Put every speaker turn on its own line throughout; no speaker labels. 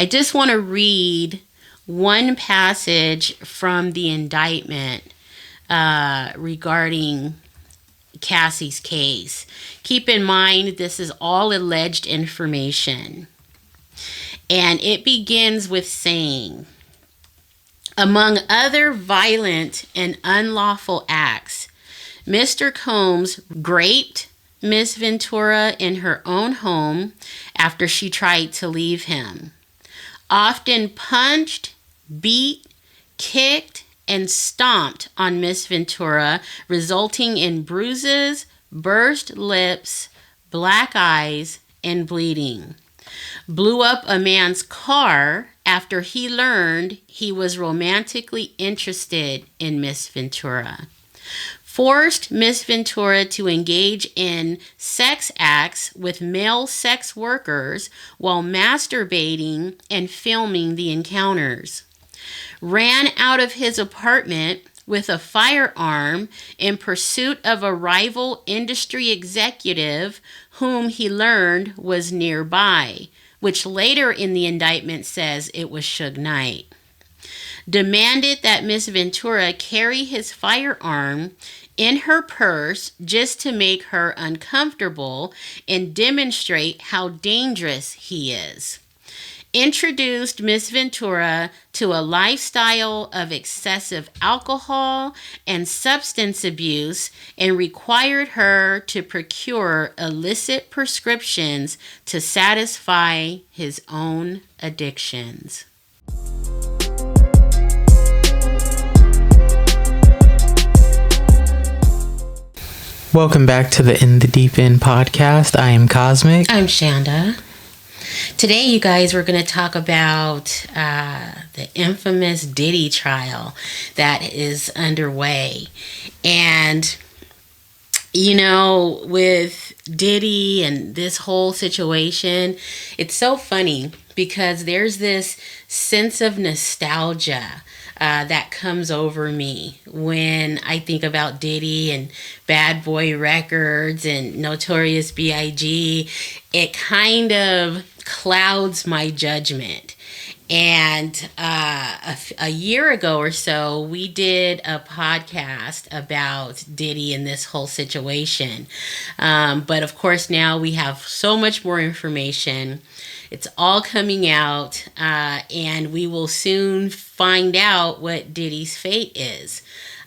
I just want to read one passage from the indictment regarding Cassie's case. Keep in mind, this is all alleged information. And it begins with saying, among other violent and unlawful acts, Mr. Combs raped Miss Ventura in her own home after she tried to leave him, often punched, beat, kicked, and stomped on Miss Ventura, resulting in bruises, burst lips, black eyes, and bleeding. Blew up a man's car after he learned he was romantically interested in Miss Ventura. Forced Miss Ventura to engage in sex acts with male sex workers while masturbating and filming the encounters. Ran out of his apartment with a firearm in pursuit of a rival industry executive whom he learned was nearby, which later in the indictment says it was Suge Knight. Demanded that Miss Ventura carry his firearm in her purse just to make her uncomfortable and demonstrate how dangerous he is. Introduced Miss Ventura to a lifestyle of excessive alcohol and substance abuse and required her to procure illicit prescriptions to satisfy his own addictions.
Welcome back to the In the Deep End podcast. I am Cosmic.
I'm Shanda. Today, you guys, we're going to talk about the infamous Diddy trial that is underway. And, you know, with Diddy and this whole situation, it's so funny because there's this sense of nostalgia that comes over me when I think about Diddy and Bad Boy Records and Notorious B.I.G. It kind of clouds my judgment. And a year ago or so, we did a podcast about Diddy and this whole situation. But of course, now we have so much more information. It's all coming out, and we will soon find out what Diddy's fate is.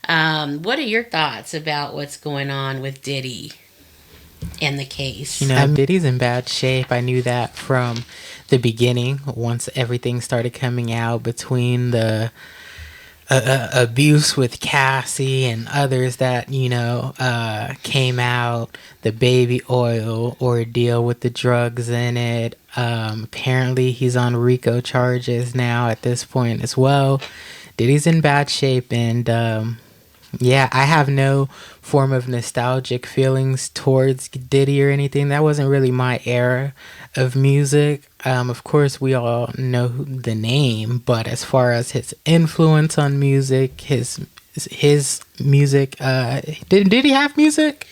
What are your thoughts about what's going on with Diddy and the case?
You know, Diddy's in bad shape. I knew that from the beginning, once everything started coming out between the abuse with Cassie and others that, you know, came out, the baby oil ordeal with the drugs in it. Apparently he's on RICO charges now at this point as well. Diddy's in bad shape, and yeah, I have no form of nostalgic feelings towards Diddy or anything. That wasn't really my era of music. Of course, we all know the name, but as far as his influence on music, his music, did he have music?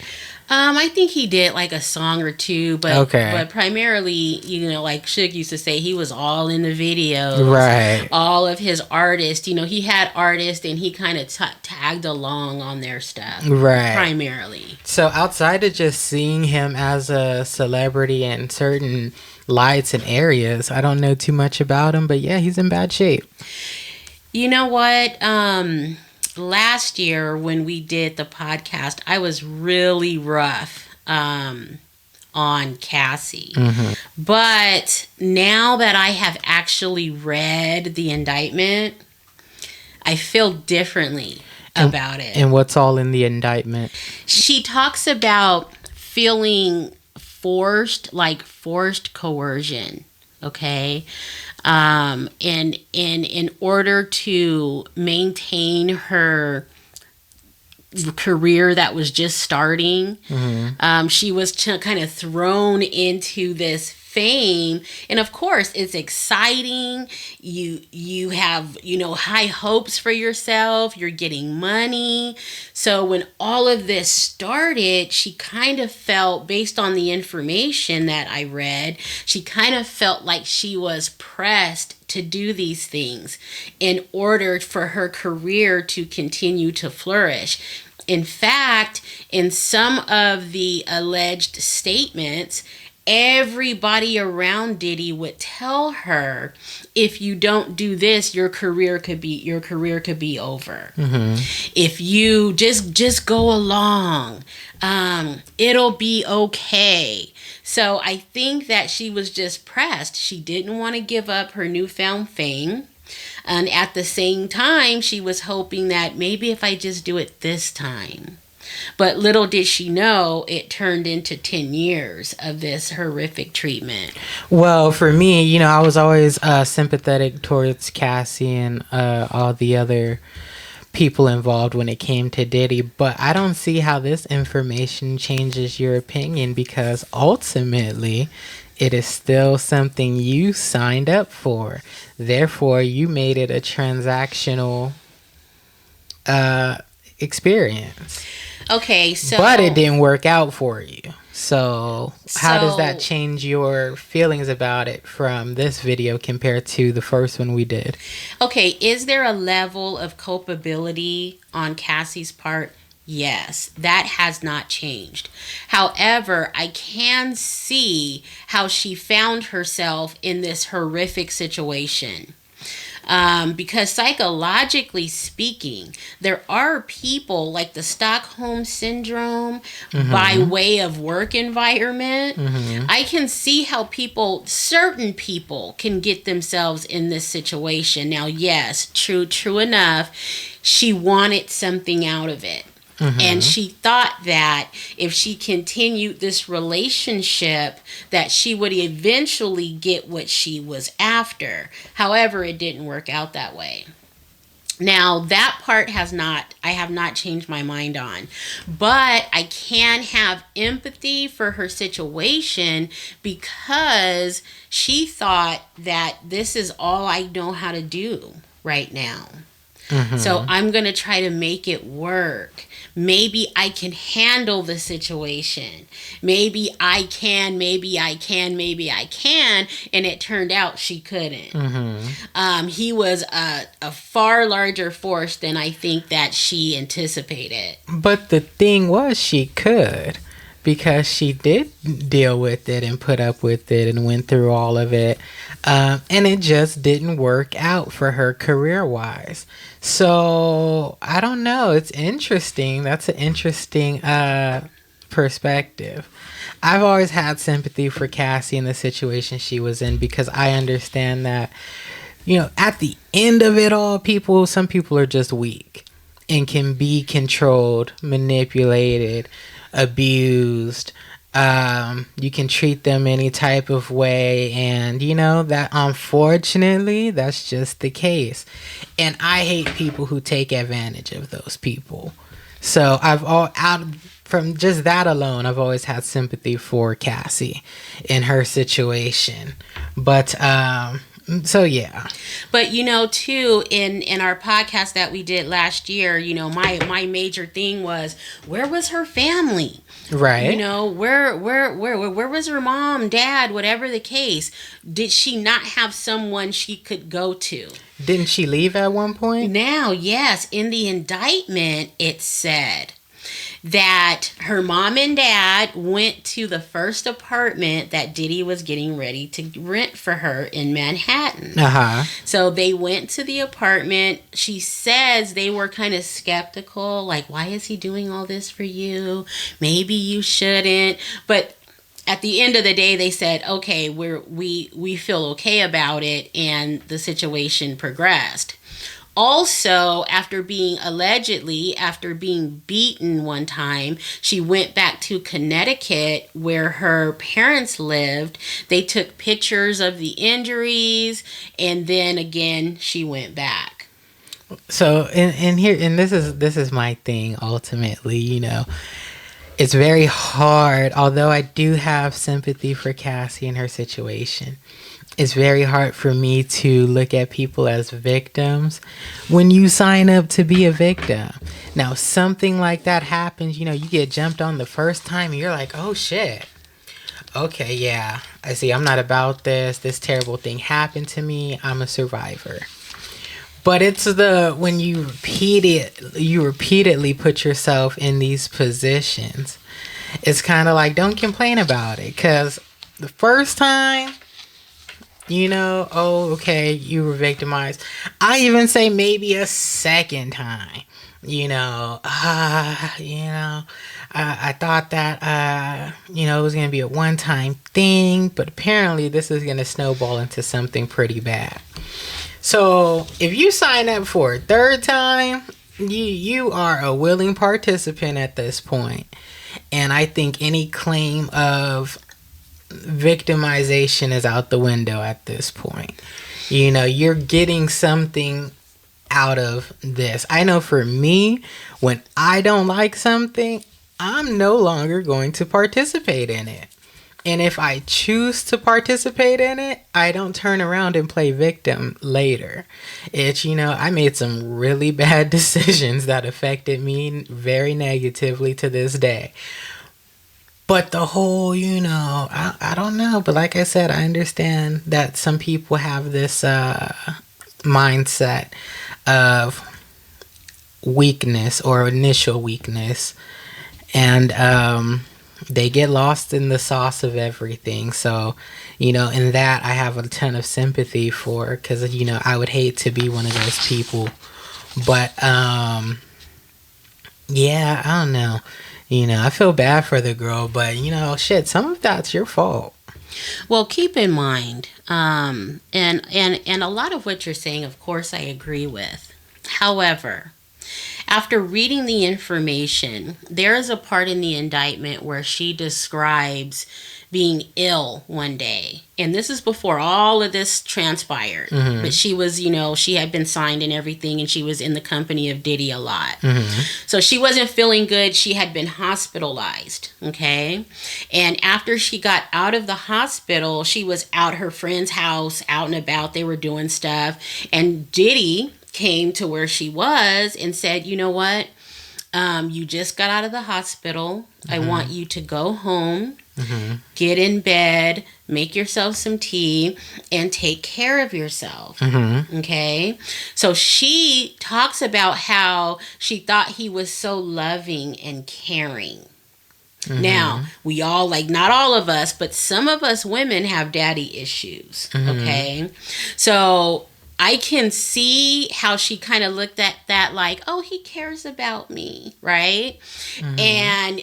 I think he did like a song or two, but primarily, you know, like Suge used to say, he was all in the videos.
Right.
All of his artists, you know, he had artists and he kind of tagged along on their stuff.
Right.
Primarily.
So outside of just seeing him as a celebrity in certain lights and areas, I don't know too much about him, but yeah, he's in bad shape.
You know what? Last year when we did the podcast, I was really rough on Cassie. Mm-hmm. But now that I have actually read the indictment, I feel differently about it.
And what's all in the indictment? She
talks about feeling forced coercion. Okay. And in order to maintain her career that was just starting, mm-hmm. She was kind of thrown into this fame, and of course it's exciting. You have, high hopes for yourself. You're getting money. So when all of this started, she kind of felt, based on the information that I read, she kind of felt like she was pressed to do these things in order for her career to continue to flourish. In fact, in some of the alleged statements, everybody around Diddy would tell her, if you don't do this, your career could be over. If you just go along, it'll be okay. So I think that she was just pressed. She didn't want to give up her newfound fame. And at the same time, she was hoping that maybe if I just do it this time. But little did she know, it turned into 10 years of this horrific treatment.
Well, for me, I was always sympathetic towards Cassie and all the other people involved when it came to Diddy, but I don't see how this information changes your opinion, because ultimately it is still something you signed up for. Therefore, you made it a transactional experience.
Okay, so...
But it didn't work out for you. So how does that change your feelings about it from this video compared to the first one we did?
Okay, is there a level of culpability on Cassie's part? Yes, that has not changed. However, I can see how she found herself in this horrific situation. Because psychologically speaking, there are people like the Stockholm Syndrome by way of work environment. I can see how certain people can get themselves in this situation. Now, yes, true enough, she wanted something out of it. And she thought that if she continued this relationship, that she would eventually get what she was after. However, it didn't work out that way. Now, that part I have not changed my mind on. But I can have empathy for her situation, because she thought that this is all I know how to do right now. So I'm going to try to make it work. Maybe I can handle the situation. Maybe I can. And it turned out she couldn't. He was a far larger force than I think that she anticipated.
But the thing was, she could. Because she did deal with it and put up with it and went through all of it. And it just didn't work out for her career-wise. So, I don't know. It's interesting. That's an interesting perspective. I've always had sympathy for Cassie in the situation she was in, because I understand that, at the end of it all, some people are just weak and can be controlled, manipulated, abused. You can treat them any type of way, and that unfortunately that's just the case. And I hate people who take advantage of those people. So from just that alone, I've always had sympathy for Cassie in her situation. But so yeah.
But too, in our podcast that we did last year, my major thing was, where was her family?
Right.
Where was her mom, dad, whatever the case? Did she not have someone she could go to?
Didn't she leave at one point?
Now, yes, in the indictment it said that her mom and dad went to the first apartment that Diddy was getting ready to rent for her in Manhattan. So they went to the apartment. She says they were kind of skeptical, like, why is he doing all this for you? Maybe you shouldn't. But at the end of the day, they said, okay, we feel okay about it, and the situation progressed. Also, after being beaten one time, she went back to Connecticut where her parents lived. They took pictures of the injuries, and then again she went back. So
and this is my thing ultimately, It's very hard, although I do have sympathy for Cassie and her situation. It's very hard for me to look at people as victims when you sign up to be a victim. Now, something like that happens, you get jumped on the first time and you're like, oh shit. Okay, yeah, I see. I'm not about this. This terrible thing happened to me. I'm a survivor. But it's when you repeatedly put yourself in these positions. It's kind of like, don't complain about it. Because the first time, oh, okay, you were victimized. I even say maybe a second time. I thought that, it was going to be a one-time thing. But apparently this is going to snowball into something pretty bad. So if you sign up for a third time, you are a willing participant at this point. And I think any claim of victimization is out the window at this point. You're getting something out of this. I know for me, when I don't like something, I'm no longer going to participate in it. And if I choose to participate in it, I don't turn around and play victim later. It's, I made some really bad decisions that affected me very negatively to this day. But the whole, I don't know. But like I said, I understand that some people have this mindset of weakness or initial weakness. And, they get lost in the sauce of everything. So, in that I have a ton of sympathy for, because, I would hate to be one of those people. But, yeah, I don't know. I feel bad for the girl, but, shit, some of that's your fault.
Well, keep in mind, and a lot of what you're saying, of course, I agree with. However, after reading the information, there is a part in the indictment where she describes being ill one day. And this is before all of this transpired. Mm-hmm. But she was, she had been signed and everything, and she was in the company of Diddy a lot. Mm-hmm. So she wasn't feeling good. She had been hospitalized, okay? And after she got out of the hospital, she was out her friend's house, out and about. They were doing stuff. And Diddy came to where she was and said, you know what? You just got out of the hospital. Mm-hmm. I want you to go home, mm-hmm. get in bed, make yourself some tea, and take care of yourself. Mm-hmm. Okay? So she talks about how she thought he was so loving and caring. Mm-hmm. Now, we all, not all of us, but some of us women have daddy issues. Mm-hmm. Okay? So I can see how she kind of looked at that like, oh, he cares about me, right? Mm-hmm. And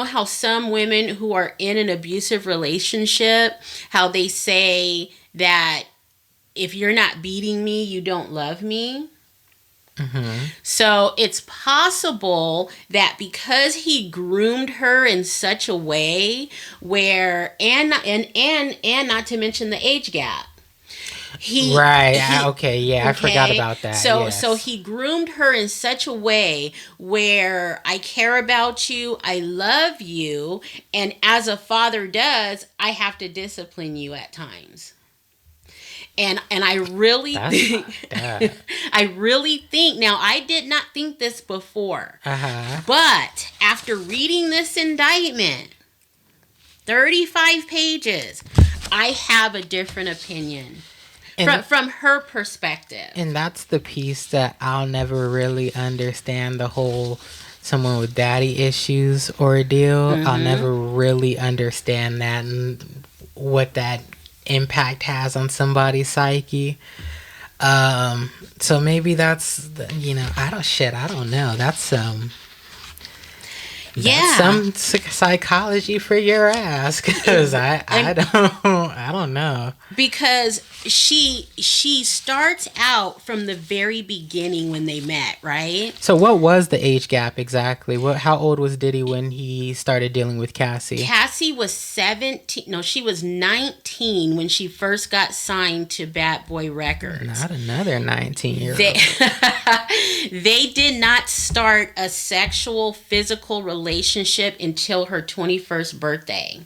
how some women who are in an abusive relationship, how they say that if you're not beating me, you don't love me. Mm-hmm. So it's possible that because he groomed her in such a way where, and not to mention the age gap. I forgot about that. So he groomed her in such a way where I care about you, I love you, and as a father does, I have to discipline you at times. And I really think now, I did not think this before. Uh-huh. But after reading this indictment, 35 pages, I have a different opinion. From her perspective.
And that's the piece that I'll never really understand, the whole someone with daddy issues ordeal. Mm-hmm. I'll never really understand that and what that impact has on somebody's psyche. So maybe that's, I don't know. That's some psychology for your ass, because I I don't know.
Because she starts out from the very beginning when they met, right?
So what was the age gap exactly? How old was Diddy when he started dealing with Cassie?
Cassie was 17. No, she was 19 when she first got signed to Bad Boy Records.
Not another 19-year-old.
They did not start a sexual, physical relationship until her 21st birthday.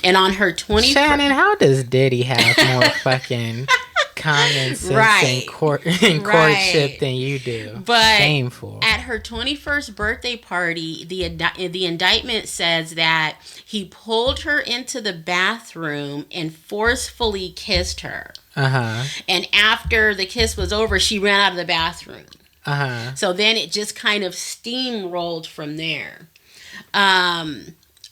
And on her 21st...
Shannon, how does Diddy have more fucking common sense in courtship than you do?
But
shameful.
At her 21st birthday party, the indictment says that he pulled her into the bathroom and forcefully kissed her. And after the kiss was over, she ran out of the bathroom. So then it just kind of steamrolled from there.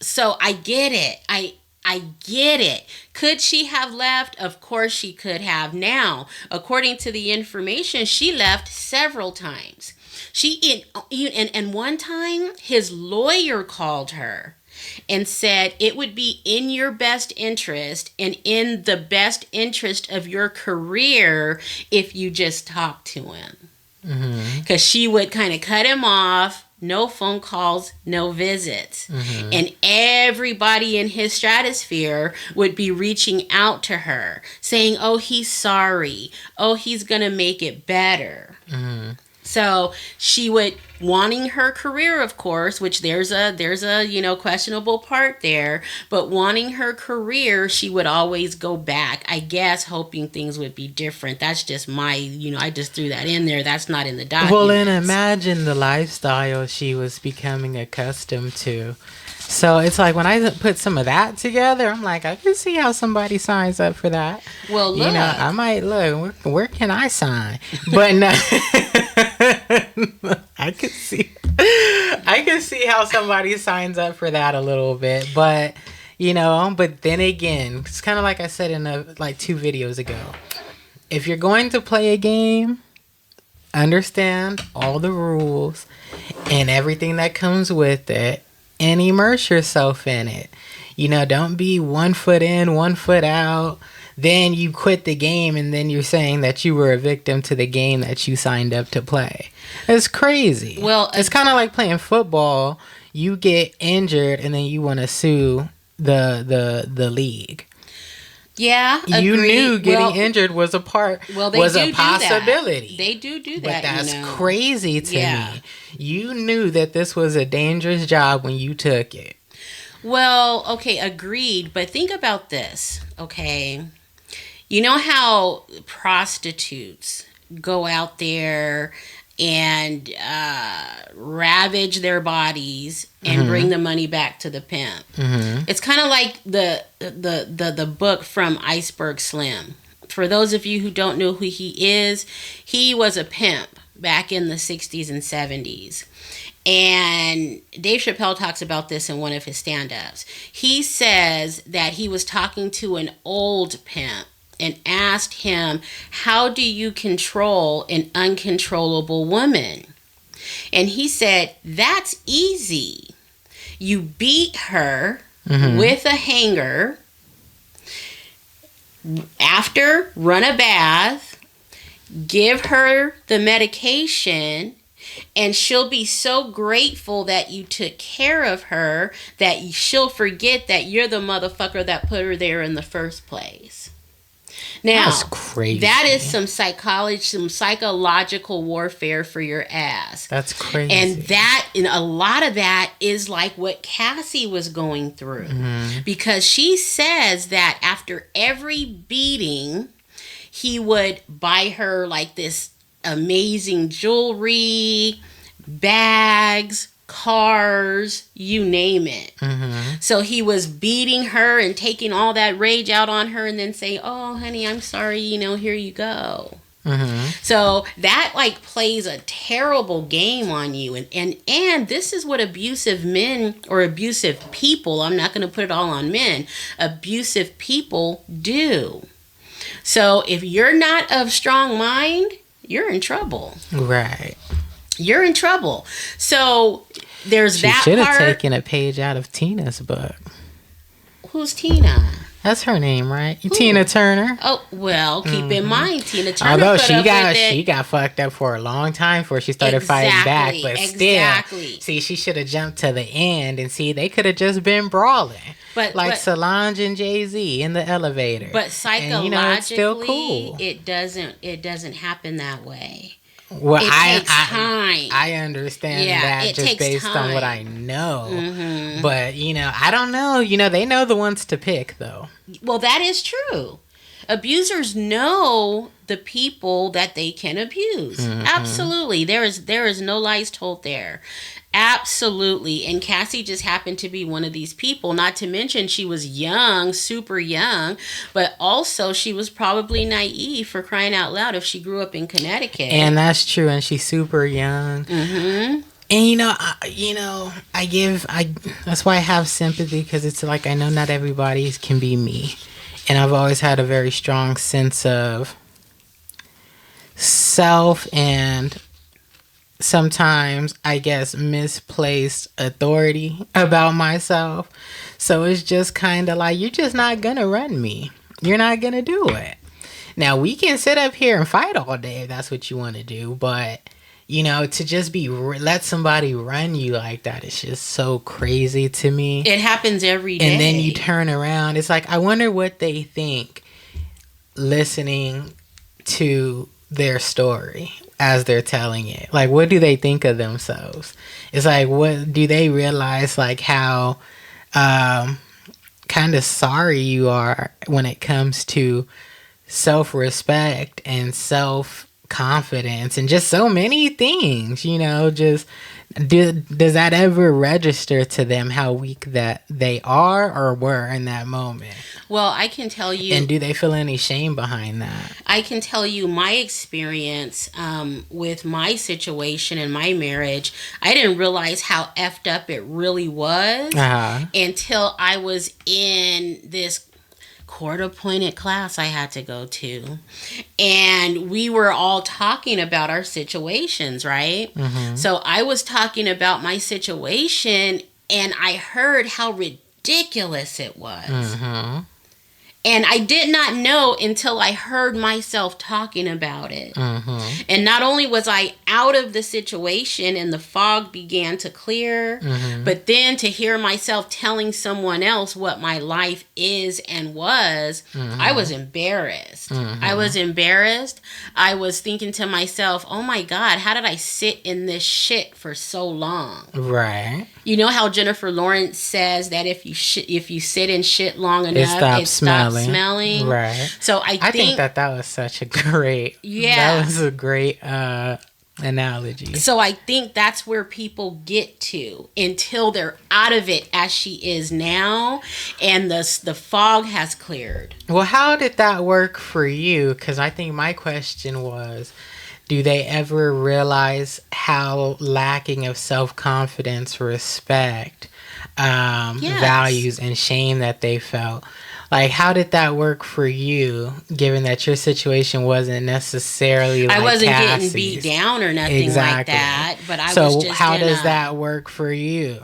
So I get it. I get it. Could she have left? Of course she could have. Now, according to the information, she left several times. And one time, his lawyer called her and said it would be in your best interest and in the best interest of your career if you just talked to him. Because she would kind of cut him off. No phone calls, no visits. And everybody in his stratosphere would be reaching out to her saying, oh, he's sorry. Oh, he's going to make it better. So she would, wanting her career, of course, which there's a questionable part there, but wanting her career, she would always go back, I guess, hoping things would be different. That's just my, I just threw that in there. That's not in the document.
Well, then imagine the lifestyle she was becoming accustomed to. So it's like when I put some of that together, I'm like, I can see how somebody signs up for that.
Well, look.
I might look, where can I sign? But no, I can see how somebody signs up for that a little bit. But, but then again, it's kind of like I said in 2 videos ago. If you're going to play a game, understand all the rules and everything that comes with it. And immerse yourself in it. Don't be 1 foot in, 1 foot out. Then you quit the game and then you're saying that you were a victim to the game that you signed up to play. It's crazy.
Well,
it's kind of like playing football. You get injured and then you want to sue the league.
Yeah,
you knew getting injured was a possibility.
That. They do that.
But that's crazy to me. You knew that this was a dangerous job when you took it.
Well, okay, agreed. But think about this, okay? You know how prostitutes go out there and ravage their bodies and bring the money back to the pimp. It's kind of like the book from Iceberg Slim. For those of you who don't know who he is, he was a pimp back in the 60s and 70s. And Dave Chappelle talks about this in one of his stand-ups. He says that he was talking to an old pimp and asked him, how do you control an uncontrollable woman? And he said, that's easy. You beat her with a hanger, after, run a bath, give her the medication, and she'll be so grateful that you took care of her that she'll forget that you're the motherfucker that put her there in the first place. Now,
that's crazy.
That is some psychological warfare for your ass.
That's crazy.
And a lot of that is like what Cassie was going through. Because she says that after every beating, he would buy her like this amazing jewelry, bags, cars, you name it. So he was beating her and taking all that rage out on her and then saying, oh, honey, I'm sorry, here you go. So that plays a terrible game on you. And this is what abusive men or abusive people, I'm not going to put it all on men, abusive people do. So if you're not of strong mind, you're in trouble.
Right.
You're in trouble. So there's that part.
She should have taken a page out of Tina's book.
Who's Tina?
That's her name, right?
Who?
Tina Turner.
Oh, well, keep in mind, Tina Turner
Although
put up with it.
she got fucked up for a long time before she started fighting back, but still, see, she should have jumped to the end and see they could have just been brawling, like Solange and Jay-Z in the elevator.
But psychologically,
and, it's still cool.
It doesn't happen that way.
Well,
it takes time.
I understand that just based on what I know. Mm-hmm. But, I don't know. They know the ones to pick, though.
Well, that is true. Abusers know the people that they can abuse. Mm-hmm. Absolutely. There is no lies told there. Absolutely. And Cassie just happened to be one of these people. Not to mention she was young, super young, but also she was probably naive, for crying out loud, if she grew up in Connecticut.
And that's true. And she's super young. Mm-hmm. And that's why I have sympathy, because it's like I know not everybody can be me. And I've always had a very strong sense of self and sometimes, I guess, misplaced authority about myself. So it's just kind of like, you're just not going to run me. You're not going to do it. Now, we can sit up here and fight all day if that's what you want to do. But, to just let somebody run you like that is just so crazy to me.
It happens every day.
And then you turn around. It's like, I wonder what they think listening to their story as they're telling it. Like, what do they think of themselves? It's like, what do they realize, like, how kind of sorry you are when it comes to self-respect and self-confidence and just so many things, just does that ever register to them how weak that they are or were in that moment?
Well, I can tell you...
And do they feel any shame behind that?
I can tell you my experience with my situation and my marriage. I didn't realize how effed up it really was until I was in this court-appointed class I had to go to. And we were all talking about our situations, right? Mm-hmm. So I was talking about my situation, and I heard how ridiculous it was. Mm-hmm. And I did not know until I heard myself talking about it. Mm-hmm. And not only was I out of the situation and the fog began to clear, mm-hmm. but then to hear myself telling someone else what my life is and was, mm-hmm. I was embarrassed. Mm-hmm. I was embarrassed. I was thinking to myself, oh my God, how did I sit in this shit for so long?
Right.
You know how Jennifer Lawrence says that if you sit in shit long enough, it stops smelling.
Right.
So I think
that was such a great.
Yeah.
That was a great analogy.
So I think that's where people get to until they're out of it, as she is now, and the fog has cleared.
Well, how did that work for you? Because I think my question was, do they ever realize how lacking of self-confidence, respect, values, and shame that they felt? Like, how did that work for you, given that your situation wasn't necessarily like
I wasn't
Cassie's?
Getting beat down or nothing like that, but I was just
So how does that work for you?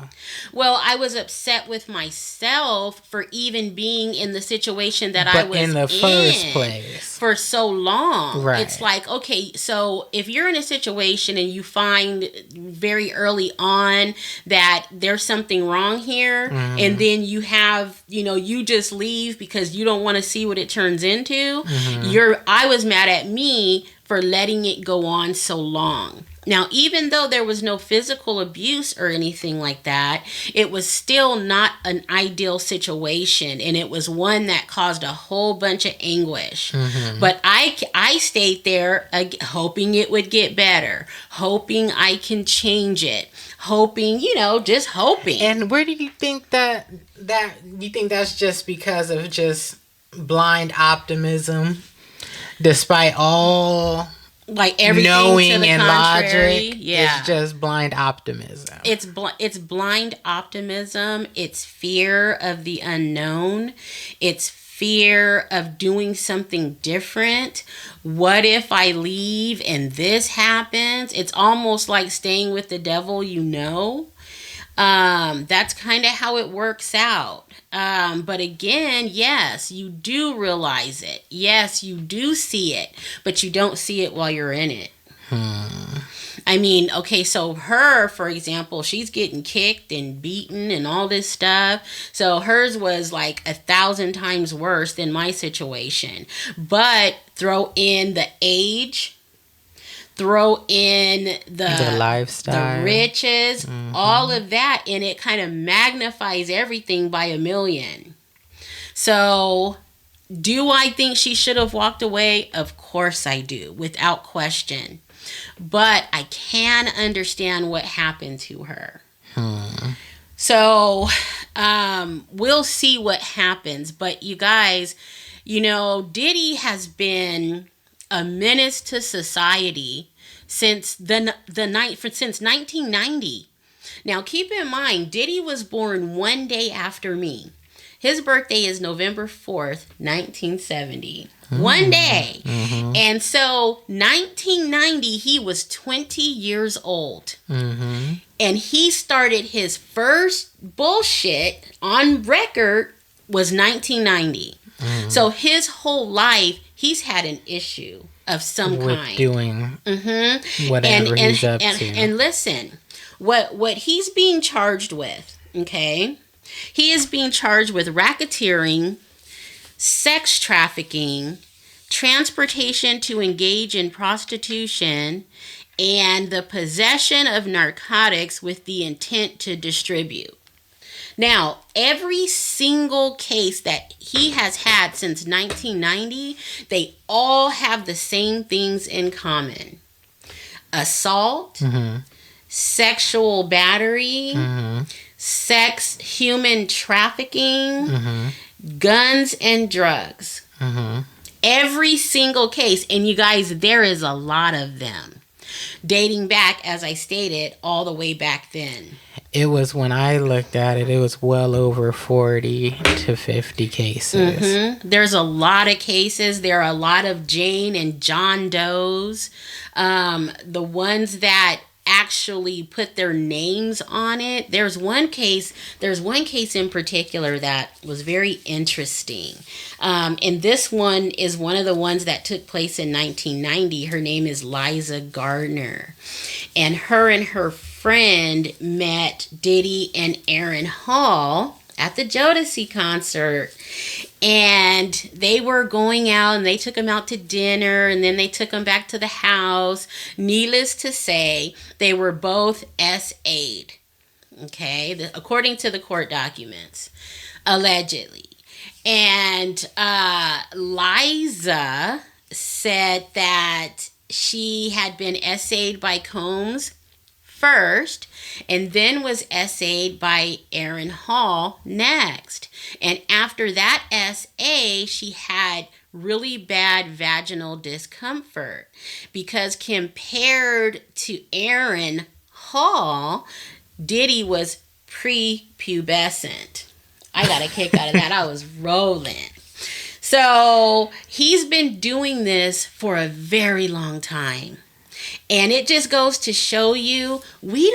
Well, I was upset with myself for even being in the situation that I was
in the first place
for so long.
Right.
It's like, okay, so if you're in a situation and you find very early on that there's something wrong here, mm-hmm. and then you have, you just leave because you don't want to see what it turns into, mm-hmm. I was mad at me for letting it go on so long. Now, even though there was no physical abuse or anything like that, it was still not an ideal situation, and it was one that caused a whole bunch of anguish. Mm-hmm. But I stayed there hoping it would get better, hoping I can change it, hoping, just hoping.
And where do you think that you think that's just because of just blind optimism, despite all...
Like everything
knowing
to the
and
contrary.
Logic,
yeah,
it's just blind optimism.
It's blind optimism. It's fear of the unknown. It's fear of doing something different. What if I leave and this happens? It's almost like staying with the devil, That's kind of how it works out. But again, yes, you do realize it. Yes, you do see it, but you don't see it while you're in it. I mean, okay, so her, for example, she's getting kicked and beaten and all this stuff. So hers was like 1,000 times worse than my situation. But throw in the age, throw in
The lifestyle,
the riches, all of that, and it kind of magnifies everything by 1,000,000. So, do I think she should have walked away? Of course I do, without question. But I can understand what happened to her. So, we'll see what happens. But you guys, Diddy has been a menace to society since since 1990. Now, keep in mind, Diddy was born one day after me. His birthday is November 4th, 1970. One day. And so, 1990, he was 20 years old. And he started his first bullshit on record was 1990. So, his whole life, he's had an issue of some kind.
Doing whatever he's up to.
And listen, what he's being charged with, okay? He is being charged with racketeering, sex trafficking, transportation to engage in prostitution, and the possession of narcotics with the intent to distribute. Now, every single case that he has had since 1990, they all have the same things in common. Assault, sexual battery, human trafficking, guns and drugs. Every single case. And you guys, there is a lot of them. Dating back, as I stated, all the way back then.
It was, when I looked at it, it was well over 40 to 50 cases.
There's a lot of cases. There are a lot of Jane and John Does. The ones that actually put their names on it. There's one case in particular that was very interesting. And this one is one of the ones that took place in 1990. Her name is Liza Gardner. And her friend met Diddy and Aaron Hall at the Jodeci concert. And they were going out, and they took him out to dinner, and then they took him back to the house. Needless to say, they were both SA'd. Okay? According to the court documents. Allegedly. And Liza said that she had been SA'd by Combs first, and then was SA'd by Aaron Hall next. And after that SA, she had really bad vaginal discomfort, because compared to Aaron Hall, Diddy was prepubescent. I got a kick out of that. I was rolling. So he's been doing this for a very long time. And it just goes to show you, we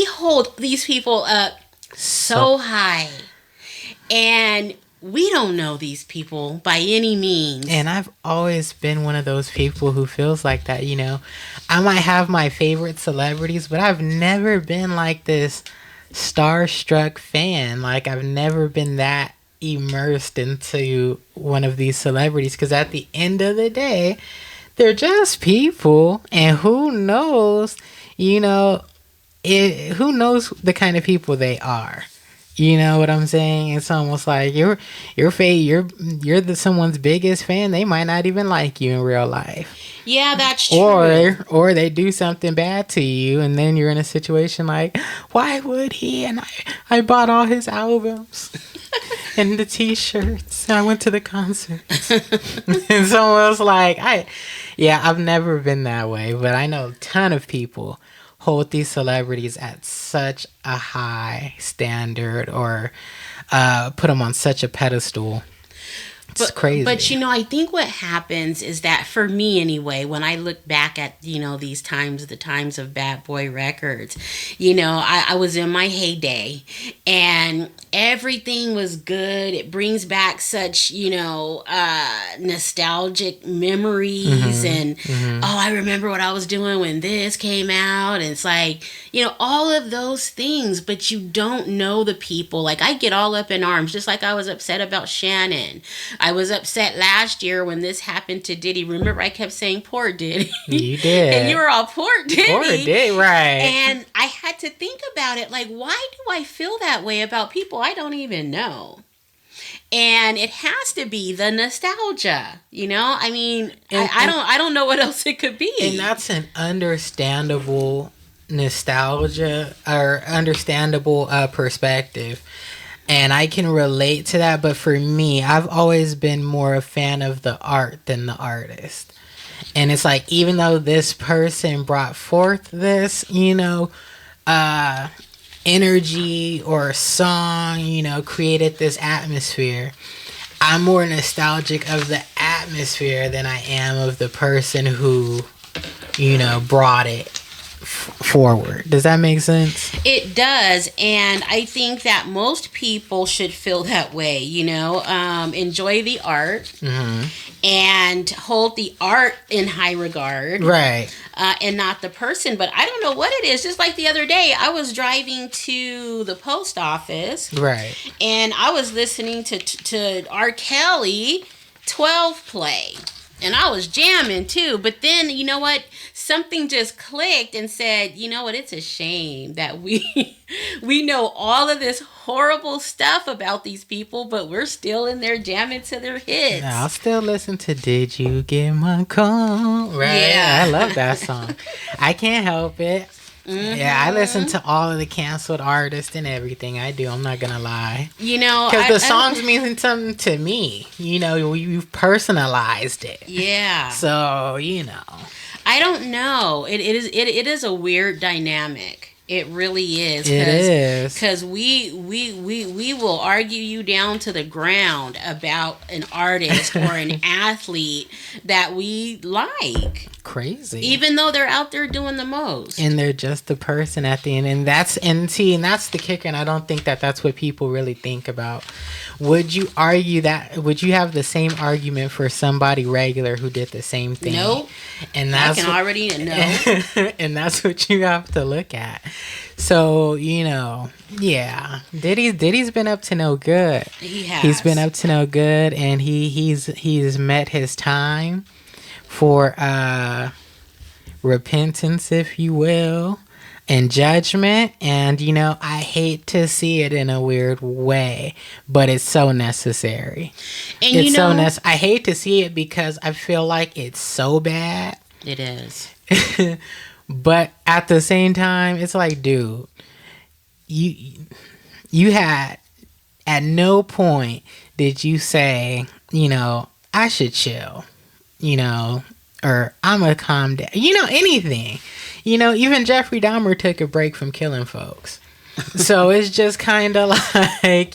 hold these people up so high. And we don't know these people by any means.
And I've always been one of those people who feels like that, I might have my favorite celebrities, but I've never been like this starstruck fan. Like, I've never been that immersed into one of these celebrities, because at the end of the day, they're just people, and who knows, who knows the kind of people they are. You know what I'm saying? It's almost like you're someone's biggest fan. They might not even like you in real life.
Yeah, that's true.
Or they do something bad to you, and then you're in a situation like, why would he? And I bought all his albums and the T-shirts. And I went to the concerts. And someone was like, I've never been that way, but I know a ton of people hold these celebrities at such a high standard, or put them on such a pedestal, It's crazy.
But I think what happens is that, for me anyway, when I look back at these times, the times of Bad Boy Records, I was in my heyday, and everything was good. It brings back such nostalgic memories, and oh, I remember what I was doing when this came out, and it's like all of those things. But you don't know the people. Like, I get all up in arms, just like I was upset about Shannon. I was upset last year when this happened to Diddy. Remember, I kept saying, poor Diddy.
You did.
And you were all, poor Diddy.
Poor Diddy, right.
And I had to think about it. Like, why do I feel that way about people I don't even know? And it has to be the nostalgia, I mean, I don't know what else it could be.
And that's an understandable nostalgia, or understandable perspective. And I can relate to that. But for me, I've always been more a fan of the art than the artist. And it's like, even though this person brought forth this, energy or song, created this atmosphere, I'm more nostalgic of the atmosphere than I am of the person who, brought it forward. Does that make sense?
It does. And I think that most people should feel that way, enjoy the art, and hold the art in high regard,
right?
And not the person. But I don't know what it is. Just like the other day, I was driving to the post office,
right,
and I was listening to R. Kelly 12 play. And I was jamming too. But then, you know what? Something just clicked and said, you know what? It's a shame that we know all of this horrible stuff about these people, but we're still in there jamming to their hits.
I'll still listen to Did You Get My Call? Right? Yeah. I love that song. I can't help it. Yeah, I listen to all of the canceled artists and everything. I do. I'm not gonna lie. Because the songs mean something to me. You've personalized it.
Yeah.
So
I don't know. It is a weird dynamic. It really is.
It is.
Because we will argue you down to the ground about an artist or an athlete that we like.
Crazy.
Even though they're out there doing the most.
And they're just the person at the end. And that's the kicker. And I don't think that that's what people really think about. Would you argue that? Would you have the same argument for somebody regular who did the same thing?
Nope.
And that's
already know.
And that's what you have to look at. So, yeah. Diddy's been up to no good.
He has.
He's been up to no good, and he's met his time for repentance, if you will, and judgment. And I hate to see it in a weird way, but it's so necessary. And it's I hate to see it because I feel like it's so bad.
It is.
But at the same time, it's like, dude, you had, at no point did you say, I should chill, or I'm gonna calm down, anything. Even Jeffrey Dahmer took a break from killing folks. So it's just kind of like,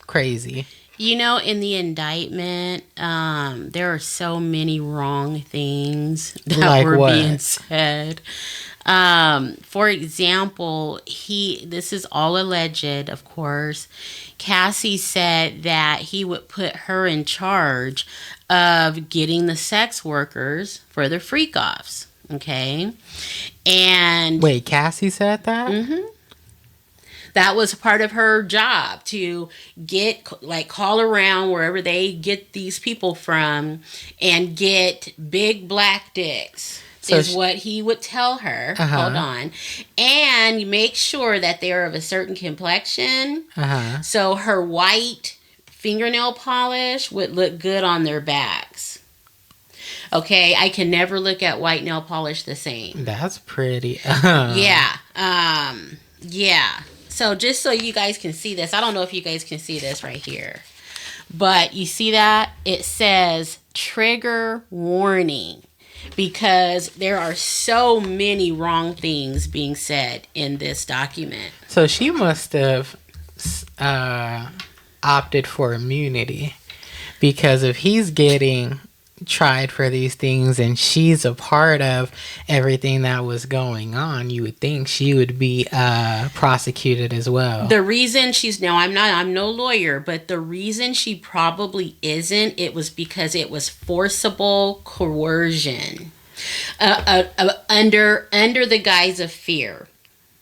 crazy.
In the indictment, there are so many wrong things that were being said. For example, this is all alleged, of course. Cassie said that he would put her in charge of getting the sex workers for the freak-offs. Okay? And...
Wait, Cassie said that?
Mm-hmm. That was part of her job, to call around wherever they get these people from and get big black dicks, is what he would tell her. Hold on. And make sure that they're of a certain complexion. So her white fingernail polish would look good on their backs. Okay, I can never look at white nail polish the same.
That's pretty.
Yeah. Yeah. So just so you guys can see this, I don't know if you guys can see this right here, but you see that? It says trigger warning, because there are so many wrong things being said in this document.
So she must have opted for immunity, Because if he's getting tried for these things and she's a part of everything that was going on, you would think she would be prosecuted as well.
The reason I'm no lawyer, but the reason she probably isn't, it was because it was forcible coercion under the guise of fear.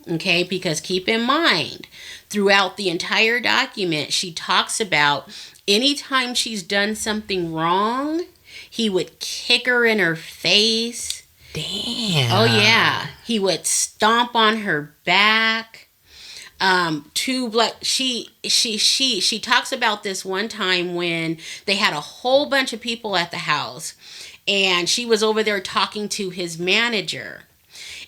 Okay, because keep in mind, throughout the entire document, she talks about anytime she's done something wrong, he would kick her in her face.
Damn.
Oh yeah, he would stomp on her back. She talks about this one time when they had a whole bunch of people at the house, and she was over there talking to his manager,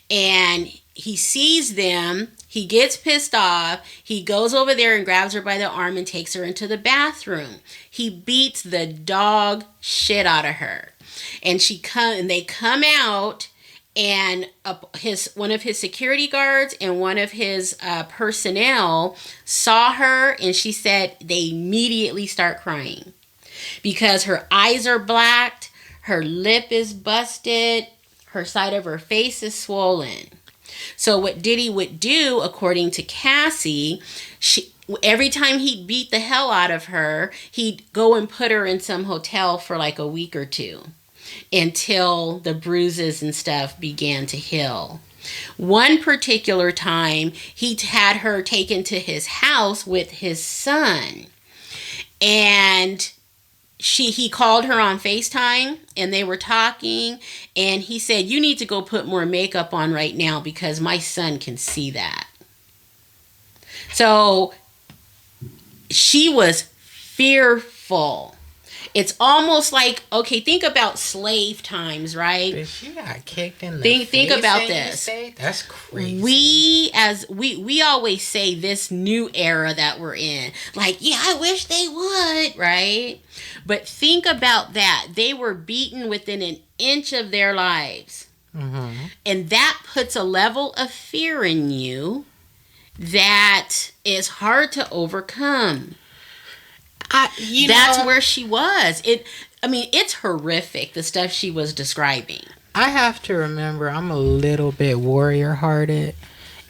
and he sees them. He gets pissed off. He goes over there and grabs her by the arm and takes her into the bathroom. He beats the dog shit out of her. And they come out, and one of his security guards and one of his personnel saw her, and she said they immediately start crying because her eyes are blacked, her lip is busted, her side of her face is swollen. So what Diddy would do, according to Cassie, every time he'd beat the hell out of her, he'd go and put her in some hotel for like a week or two until the bruises and stuff began to heal. One particular time, he had her taken to his house with his son, and he called her on FaceTime, and they were talking, and he said, "You need to go put more makeup on right now because my son can see that." So she was fearful. It's almost like, okay, think about slave times, right?
But she got kicked in the face.
Think about this.
That's crazy.
We always say this new era that we're in, like, yeah, I wish they would, right? But think about that. They were beaten within an inch of their lives. Mm-hmm. And that puts a level of fear in you that is hard to overcome. That's where she was. It's horrific, the stuff she was describing.
I have to remember I'm a little bit warrior hearted,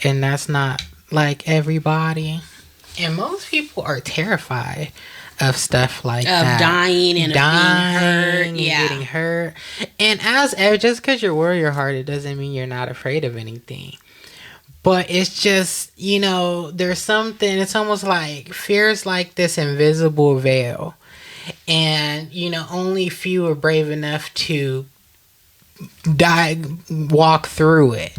and that's not like everybody. And most people are terrified of stuff like that.
Of dying and being hurt.
And getting hurt. And just because you're warrior hearted doesn't mean you're not afraid of anything. But it's just, there's something, it's almost like fear's like this invisible veil. And, only few are brave enough to walk through it.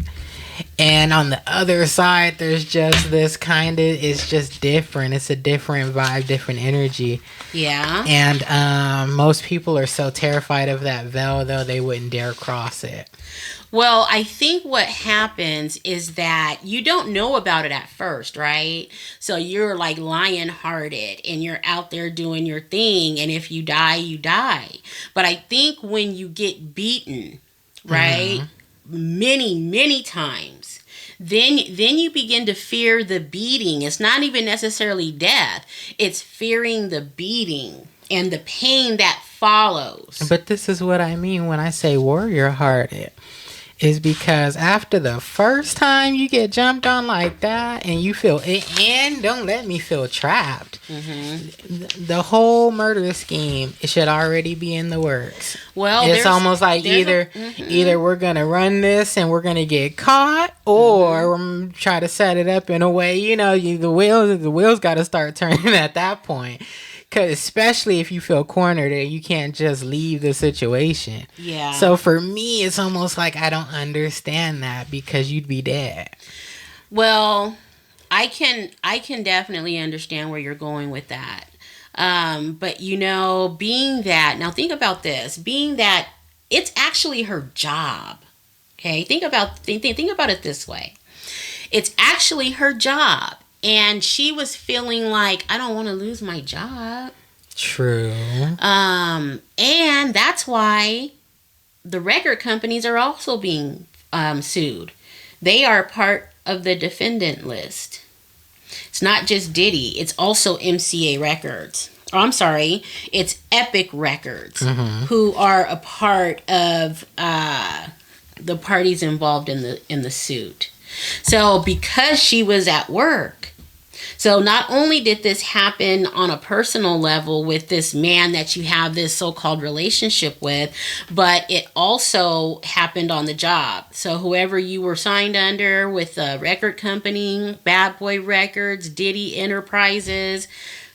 And on the other side, there's just this it's just different. It's a different vibe, different energy.
Yeah.
And most people are so terrified of that veil, though, they wouldn't dare cross it.
Well, I think what happens is that you don't know about it at first, right? So you're like lion-hearted and you're out there doing your thing. And if you die, you die. But I think when you get beaten, right, many, many times, then you begin to fear the beating. It's not even necessarily death. It's fearing the beating and the pain that follows.
But this is what I mean when I say warrior-hearted. Is because after the first time you get jumped on like that and you feel it, and don't let me feel trapped. Mm-hmm. The whole murder scheme, it should already be in the works. Well, it's almost like either we're gonna run this and we're gonna get caught, or we're gonna try to set it up in a way. The wheels got to start turning at that point. Cause especially if you feel cornered and you can't just leave the situation. Yeah. So for me, it's almost like I don't understand that because you'd be dead.
Well, I can definitely understand where you're going with that. But being that, now think about this, being that it's actually her job. Okay, think about it this way. It's actually her job. And she was feeling like, I don't want to lose my job.
True.
And that's why the record companies are also being sued. They are part of the defendant list. It's not just Diddy. It's also MCA Records. I'm sorry, it's Epic Records, who are a part of the parties involved in the suit. So because she was at work, so not only did this happen on a personal level with this man that you have this so-called relationship with, but it also happened on the job. So whoever you were signed under with the record company, Bad Boy Records, Diddy Enterprises,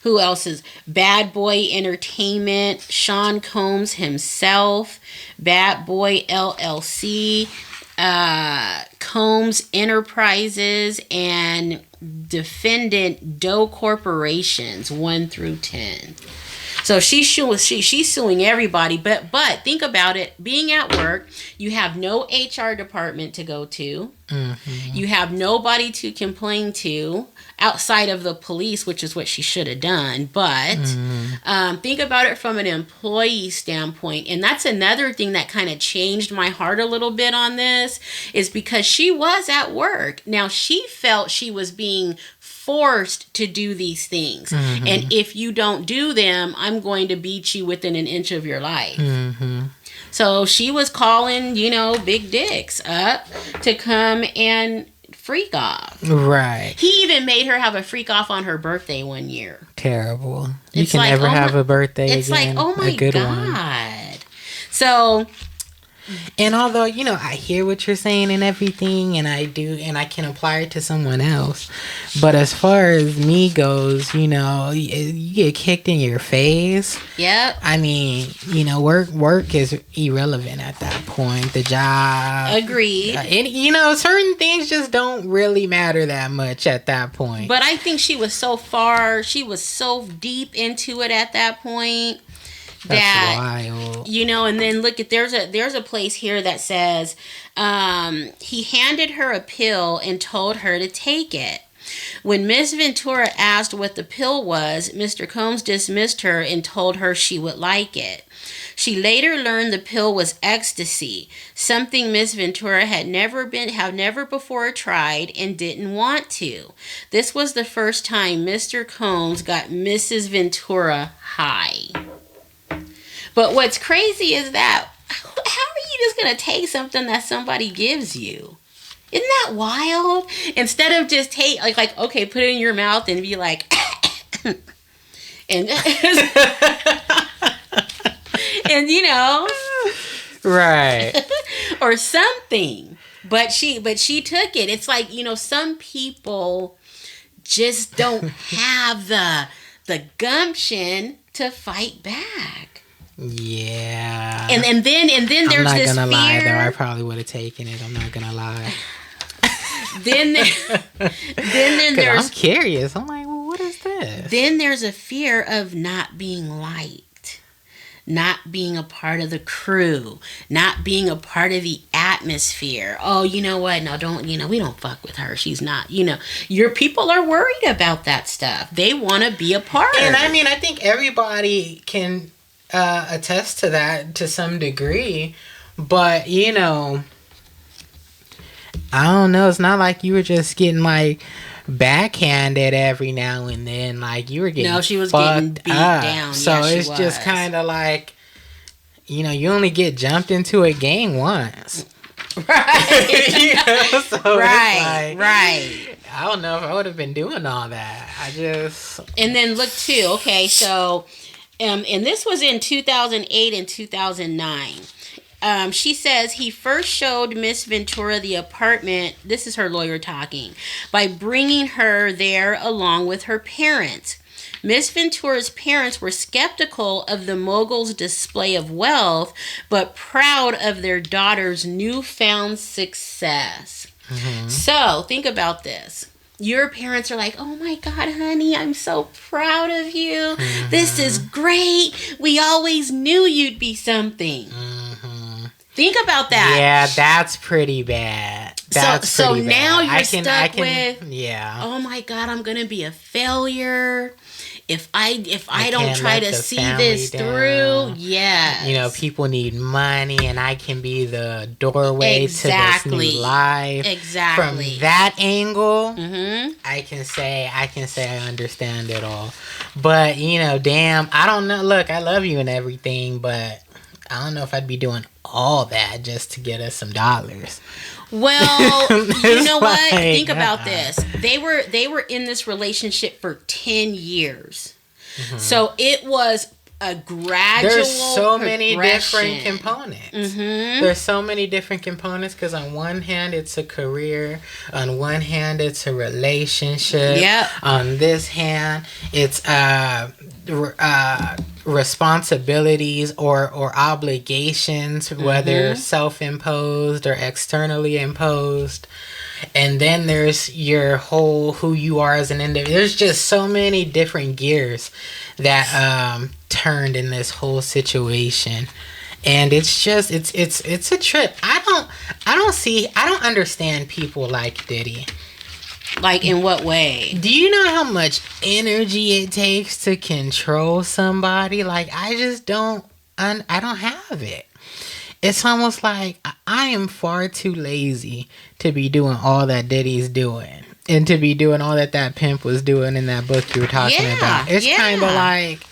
who else is Bad Boy Entertainment, Sean Combs himself, Bad Boy LLC, Combs Enterprises, and defendant Doe Corporations 1 through 10. So she's suing everybody, but think about it. Being at work, you have no HR department to go to. You have nobody to complain to outside of the police, which is what she should have done. But think about it from an employee standpoint. And that's another thing that kind of changed my heart a little bit on this, is because she was at work. Now, she felt she was being forced to do these things. And if you don't do them, I'm going to beat you within an inch of your life. So she was calling, big dicks up to come and freak off.
Right.
He even made her have a freak off on her birthday one year.
Terrible. You can never have a birthday again.
It's like, oh my
God.
one. So...
And although, I hear what you're saying and everything, and I can apply it to someone else. But as far as me goes, you get kicked in your face.
Yep.
I mean, work is irrelevant at that point. The job.
Agreed.
And, certain things just don't really matter that much at that point.
But I think she was so deep into it at that point.
That's wild.
And then look at there's a place here that says he handed her a pill and told her to take it. When Miss Ventura asked what the pill was, Mr. Combs dismissed her and told her she would like it. She later learned the pill was ecstasy, something Miss Ventura had never before tried and didn't want to. This was the first time Mr. Combs got Mrs. Ventura high. But what's crazy is that, how are you just going to take something that somebody gives you? Isn't that wild? Instead of just take, okay, put it in your mouth and be like, and, and
right.
or something. But she took it. It's like, some people just don't have the gumption to fight back.
Yeah.
And then there's this fear.
I'm not gonna lie though, I probably would have taken it. I'm not gonna lie.
then there's
I'm curious. I'm like, well, what is this?
Then there's a fear of not being liked, not being a part of the crew, not being a part of the atmosphere. Oh, you know what? No, we don't fuck with her. She's not, your people are worried about that stuff. They want to be a part.
And I mean, I think everybody can attest to that to some degree, but I don't know, it's not like you were just getting backhanded every now and then, you were getting
she was getting beat down.
So it's just kind of like, you only get jumped into a gang once.
Right.
So
right.
I don't know if I would have been doing all that.
And then look too, okay, so and this was in 2008 and 2009. She says he first showed Miss Ventura the apartment, this is her lawyer talking, by bringing her there along with her parents. Miss Ventura's parents were skeptical of the mogul's display of wealth, but proud of their daughter's newfound success. So, think about this. Your parents are like, oh my God, honey, I'm so proud of you. This is great. We always knew you'd be something. Think about that.
Yeah, that's pretty bad.
So now you're stuck with,
yeah.
oh my God, I'm going to be a failure. if I don't
can't
try
let
to
the
see
family
this
down.
through, yes.
You know, people need money, and I can be the doorway
Exactly.
to this new life.
Exactly.
From that angle,
Mm-hmm.
I can say I understand it all. But you know, damn, I don't know. Look, I love you and everything, but I don't know if I'd be doing all that just to get us some dollars.
Well, you know what?
like,
Think about this. They were in this relationship for 10 years.
Mhm.
So it was a gradual
There's so many
progression.
different components.
Mm-hmm.
There's so many different components because on one hand it's a career, on one hand it's a relationship.
Yep.
On this hand it's responsibilities or obligations, whether self-imposed or externally imposed. And then there's your whole who you are as an individual. There's just so many different gears that turned in this whole situation. And it's just it's a trip. I don't understand people like Diddy.
Like, in what way?
Do you know how much energy it takes to control somebody? Like, I just don't I don't have it. It's almost like I am far too lazy to be doing all that Diddy's doing. And to be doing all that pimp was doing in that book you were talking about. It's kind of like...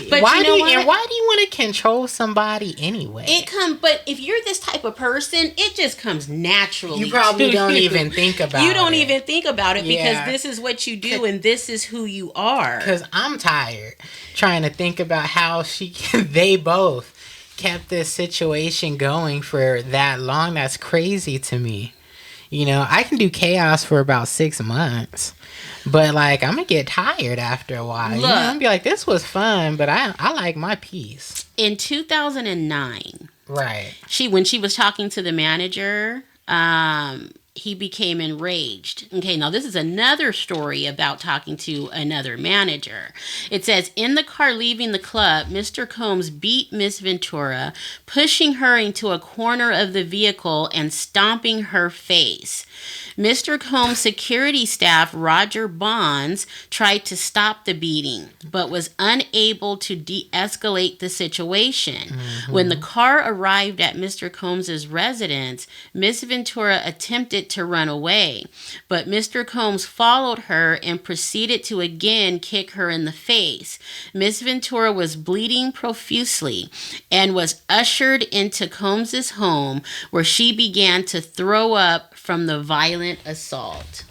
But
why
you know what?
why do you want to control somebody anyway?
But if you're this type of person, it just comes naturally.
You probably don't
you.
even think about it.
You don't even think about it
Yeah.
because this is what you do and this is who you are.
Because I'm tired trying to think about how they both kept this situation going for that long. That's crazy to me. You know, I can do chaos for about 6 months. But, like, I'm going to get tired after a while.
Look,
you know, I'm going to be like, this was fun, but I like my peace.
In 2009,
right,
when she was talking to the manager, he became enraged. Okay, now this is another story about talking to another manager. It says, in the car leaving the club, Mr. Combs beat Miss Ventura, pushing her into a corner of the vehicle and stomping her face. Mr. Combs' security staff, Roger Bonds, tried to stop the beating, but was unable to de-escalate the situation. When the car arrived at Mr. Combs' residence, Miss Ventura attempted to run away, but Mr. Combs followed her and proceeded to again kick her in the face. Miss Ventura was bleeding profusely and was ushered into Combs' home, where she began to throw up from the violent assault.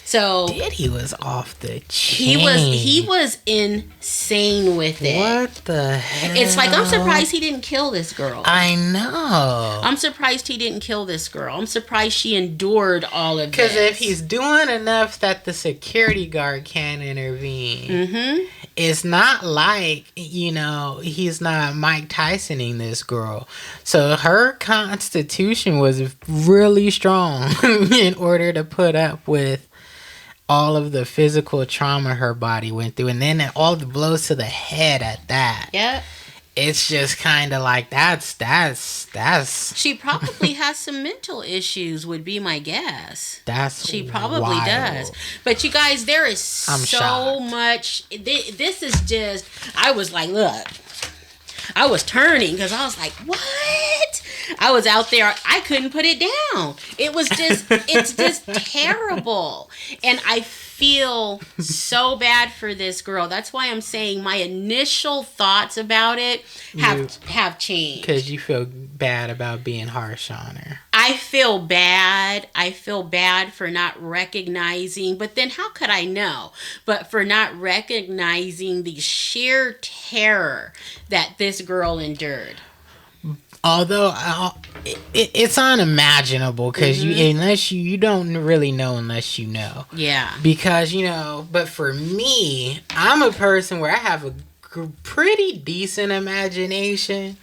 So
Diddy was off the chain.
He was insane with it.
What the hell?
It's like, I'm surprised he didn't kill this girl.
I know.
I'm surprised he didn't kill this girl. I'm surprised she endured all of this.
Because if he's doing enough that the security guard can intervene, it's not like, you know, he's not Mike Tysoning this girl. So her constitution was really strong in order to put up with all of the physical trauma her body went through. And then all the blows to the head at that.
Yep.
It's just kind of like, that's...
She probably has some mental issues, would be my guess.
She
probably
wild.
does. But you guys, there is
I'm
so
shocked.
much. This is just, I was like, look, I was turning because I was like, what? I was out there. I couldn't put it down. It was just, it's just terrible. And I feel so bad for this girl. That's why I'm saying my initial thoughts about it have changed.
Because you feel bad about being harsh on her.
I feel bad. I feel bad for not recognizing, but then how could I know? But for not recognizing the sheer terror that this girl endured.
Although it's unimaginable because you don't really know unless you know.
Yeah.
Because, you know, but for me, I'm a person where I have a pretty decent imagination.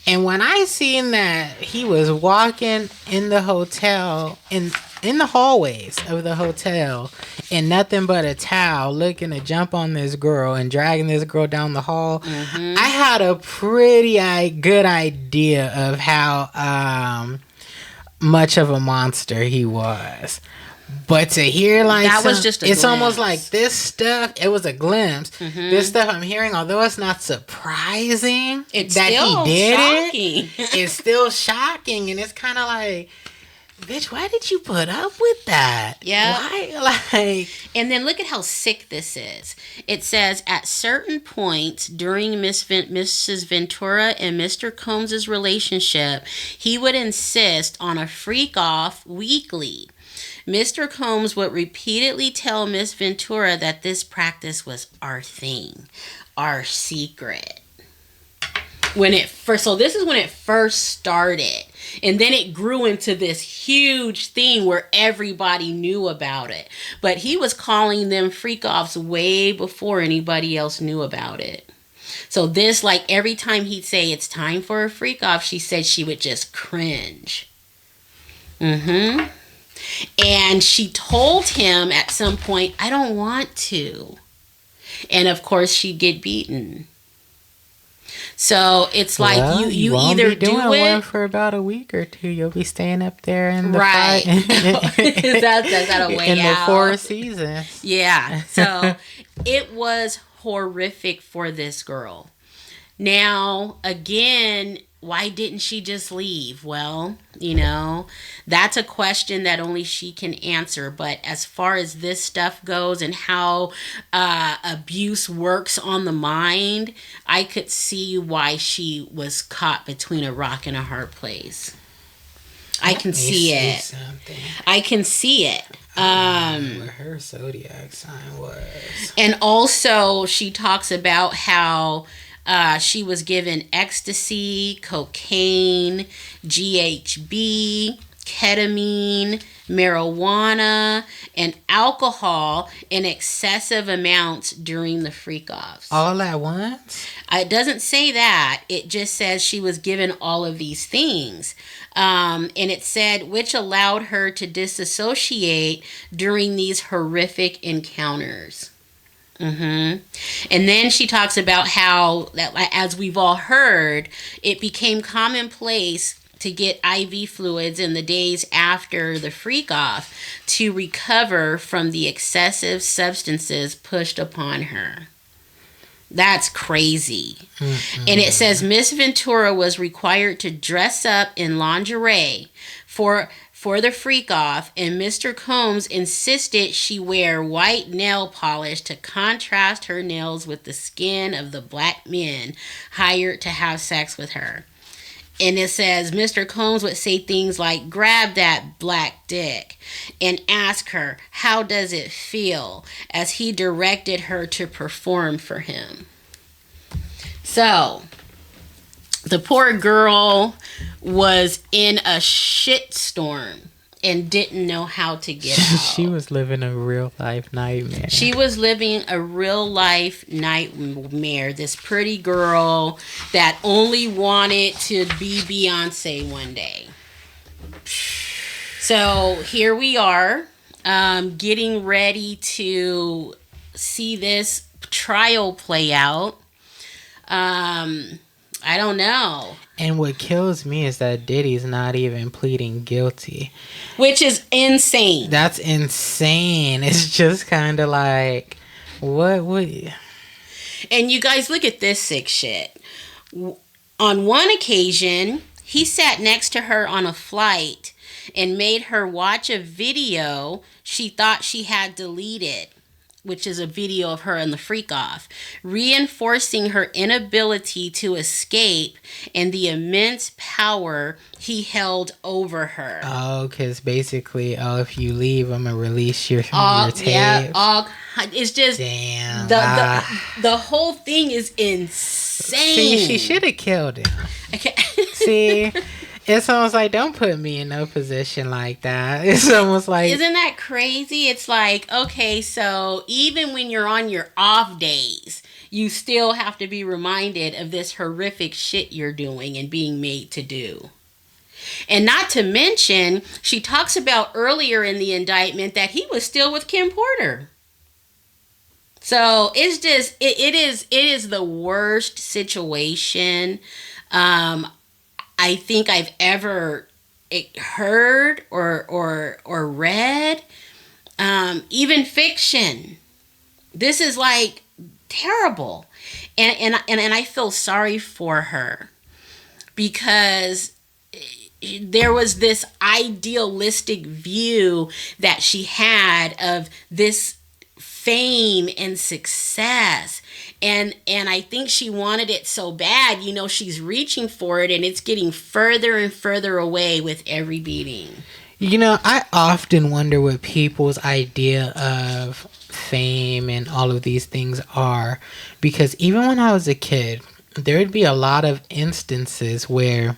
And when I seen that he was walking in the hotel, in the hallways of the hotel, in nothing but a towel, looking to jump on this girl and dragging this girl down the hall, I had a pretty good idea of how much of a monster he was. But to hear like
that was just a
it's
glimpse.
almost like this stuff. It was a glimpse. This stuff I'm hearing, although it's not surprising
It's
that
still
he did
shocking.
it's still shocking, and it's kind of like, bitch, why did you put up with that?
Yeah.
Why, like?
And then look at how sick this is. It says, at certain points during Mrs. Ventura and Mr. Combs's relationship, he would insist on a freak off weekly. Mr. Combs would repeatedly tell Miss Ventura that this practice was our thing, our secret. So this is when it first started. And then it grew into this huge thing where everybody knew about it. But he was calling them freak-offs way before anybody else knew about it. So this, like, every time he'd say it's time for a freak-off, she said she would just cringe. And she told him at some point, I don't want to. And of course she'd get beaten. So it's like you either
be doing
do it
one for about a week or two. You'll be staying up there in the
right. That's gotta weigh
in the
out.
4 seasons.
Yeah. So it was horrific for this girl. Now, again, why didn't she just leave? Well, that's a question that only she can answer. But as far as this stuff goes and how abuse works on the mind, I could see why she was caught between a rock and a hard place. I can see it. I can see it.
What her zodiac sign was.
And also, she talks about how she was given ecstasy, cocaine, GHB, ketamine, marijuana, and alcohol in excessive amounts during the freak-offs.
All at once?
It doesn't say that. It just says she was given all of these things. And it said, which allowed her to disassociate during these horrific encounters. And then she talks about how, that, as we've all heard, it became commonplace to get IV fluids in the days after the freak-off to recover from the excessive substances pushed upon her. That's crazy. And it says Miss Ventura was required to dress up in lingerie for the freak-off, and Mr. Combs insisted she wear white nail polish to contrast her nails with the skin of the black men hired to have sex with her. And it says Mr. Combs would say things like, grab that black dick, and ask her, how does it feel, as he directed her to perform for him. So, the poor girl was in a shitstorm and didn't know how to get out.
She was living a real life nightmare.
She was living a real life nightmare. This pretty girl that only wanted to be Beyonce one day. So here we are, getting ready to see this trial play out. I don't know.
And what kills me is that Diddy's not even pleading guilty.
Which is insane.
That's insane. It's just kind of like, what would...
And you guys, look at this sick shit. On one occasion, he sat next to her on a flight and made her watch a video she thought she had deleted, which is a video of her in the freak-off, reinforcing her inability to escape and the immense power he held over her.
Oh, because basically, if you leave, I'm going to release your tapes.
Yeah, it's just...
Damn.
The whole thing is insane.
See, she should have killed him. Okay. See... It's almost like, don't put me in no position like that. It's almost like...
Isn't that crazy? It's like, okay, so even when you're on your off days, you still have to be reminded of this horrific shit you're doing and being made to do. And not to mention, she talks about earlier in the indictment that he was still with Kim Porter. So it's just, it is the worst situation I think I've ever heard or read. Even fiction. This is like terrible. And I feel sorry for her because there was this idealistic view that she had of this fame and success, and I think she wanted it so bad. You know, she's reaching for it and it's getting further and further away with every beating.
You know, I often wonder what people's idea of fame and all of these things are, because even when I was a kid, there would be a lot of instances where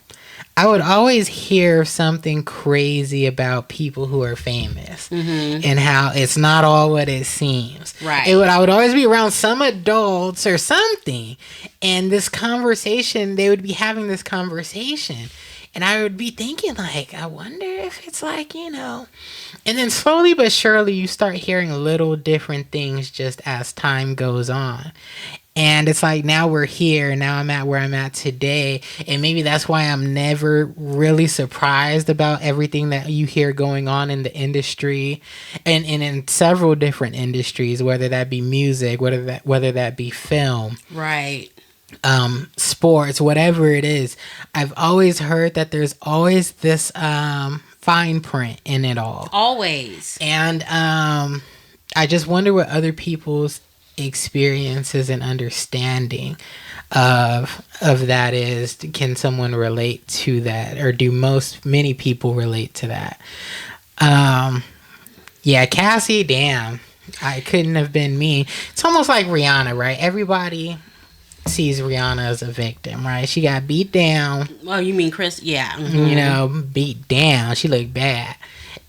I would always hear something crazy about people who are famous, and how it's not all what it seems.
Right.
I would always be around some adults or something, and this conversation, they would be having this conversation. And I would be thinking, like, I wonder if it's like, you know. And then slowly but surely, you start hearing little different things just as time goes on. And it's like, now we're here. Now I'm at where I'm at today. And maybe that's why I'm never really surprised about everything that you hear going on in the industry. And in several different industries, whether that be music, whether that be film.
Right.
Sports, whatever it is. I've always heard that there's always this fine print in it all.
Always.
And I just wonder what other people's experiences and understanding of that is. Can someone relate to that, or do many people relate to that? Yeah, Cassie, damn, I couldn't have been me. It's almost like Rihanna, right? Everybody sees Rihanna as a victim, right? She got beat down.
Oh, you mean Chris? Yeah.
You know, beat down. She looked bad.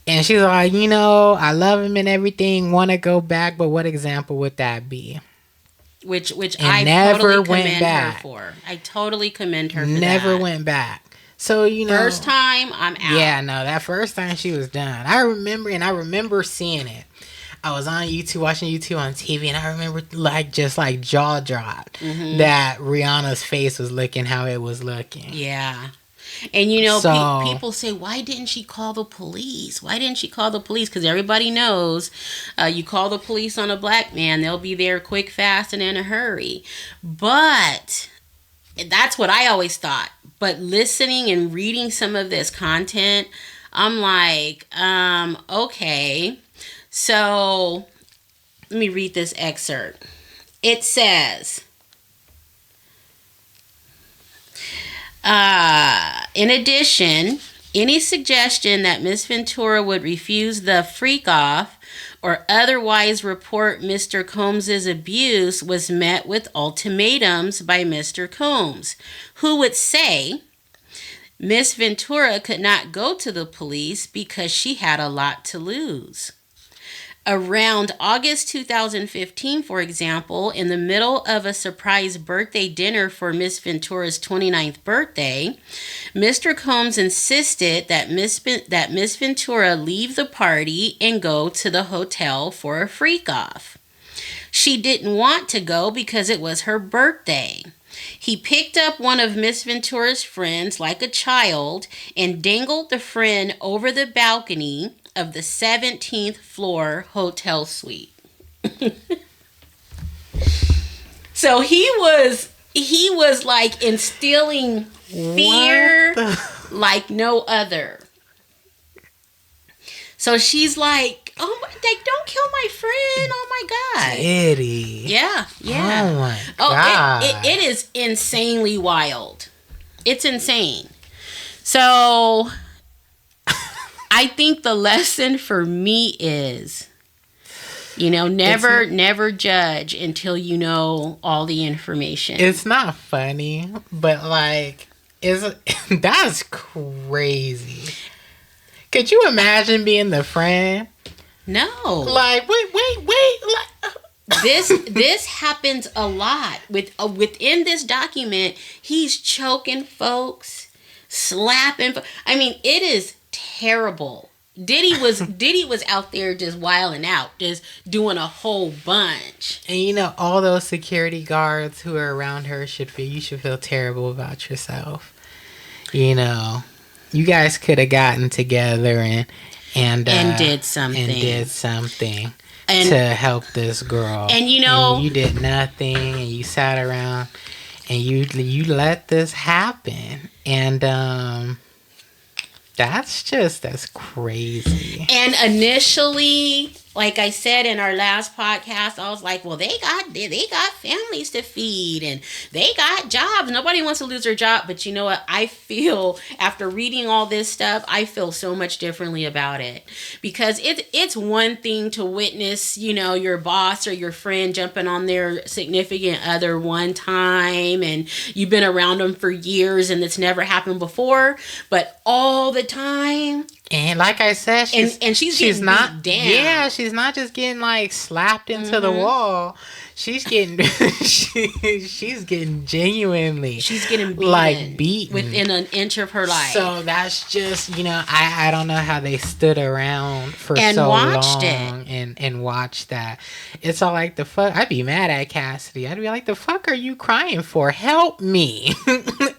And she's like, you know, I love him and everything, want to go back, but what example would that be?
Which
and
I
never
totally
went
commend
back.
her for. I totally commend her for
Never
that.
went back. So, you know.
First time, I'm out.
Yeah, no, that first time she was done. I remember seeing it. I was on YouTube, watching YouTube on TV, and I remember just jaw dropped that Rihanna's face was looking how it was looking.
Yeah. And you know,
So-
people say, why didn't she call the police? Why didn't she call the police? Because everybody knows you call the police on a black man, they'll be there quick, fast, and in a hurry. But that's what I always thought. But listening and reading some of this content, I'm like, okay. So let me read this excerpt. It says, in addition, any suggestion that Miss Ventura would refuse the freak off or otherwise report Mr. Combs's abuse was met with ultimatums by Mr. Combs, who would say Miss Ventura could not go to the police because she had a lot to lose. Around August 2015, for example, in the middle of a surprise birthday dinner for Miss Ventura's 29th birthday, Mr. Combs insisted that Miss Ventura leave the party and go to the hotel for a freak-off. She didn't want to go because it was her birthday. He picked up one of Miss Ventura's friends like a child and dangled the friend over the balcony of the 17th floor hotel suite. So he was like instilling fear like no other. So she's like, oh my, like, don't kill my friend. Oh my God.
Diddy.
Yeah.
Oh my God.
It is insanely wild. It's insane. So I think the lesson for me is, you know, never judge until you know all the information.
It's not funny, but like, that's crazy. Could you imagine being the friend?
No.
Like, wait. Like,
This happens a lot within this document. He's choking folks, slapping. I mean, it is terrible. Diddy was out there just wilding out, just doing a whole bunch.
and you know, all those security guards who are around her you should feel terrible about yourself. You know, you guys could have gotten together and
did something.
To help this girl.
And
you did nothing, and you sat around and you let this happen. And that's crazy.
And initially, like I said in our last podcast, I was like, well, they got families to feed and they got jobs. Nobody wants to lose their job. But you know what? I feel, after reading all this stuff, I feel so much differently about it. Because it's one thing to witness, your boss or your friend jumping on their significant other one time and you've been around them for years and it's never happened before. But all the time...
And like I said, she's
not beat down.
Yeah, she's not just getting like slapped into the wall. She's getting she's getting genuinely beaten
within an inch of her life.
So that's just, I don't know how they stood around for
and
so
watched
long
it.
and watched that. It's all like, the fuck. I'd be mad at Cassidy. I'd be like, the fuck are you crying for? Help me.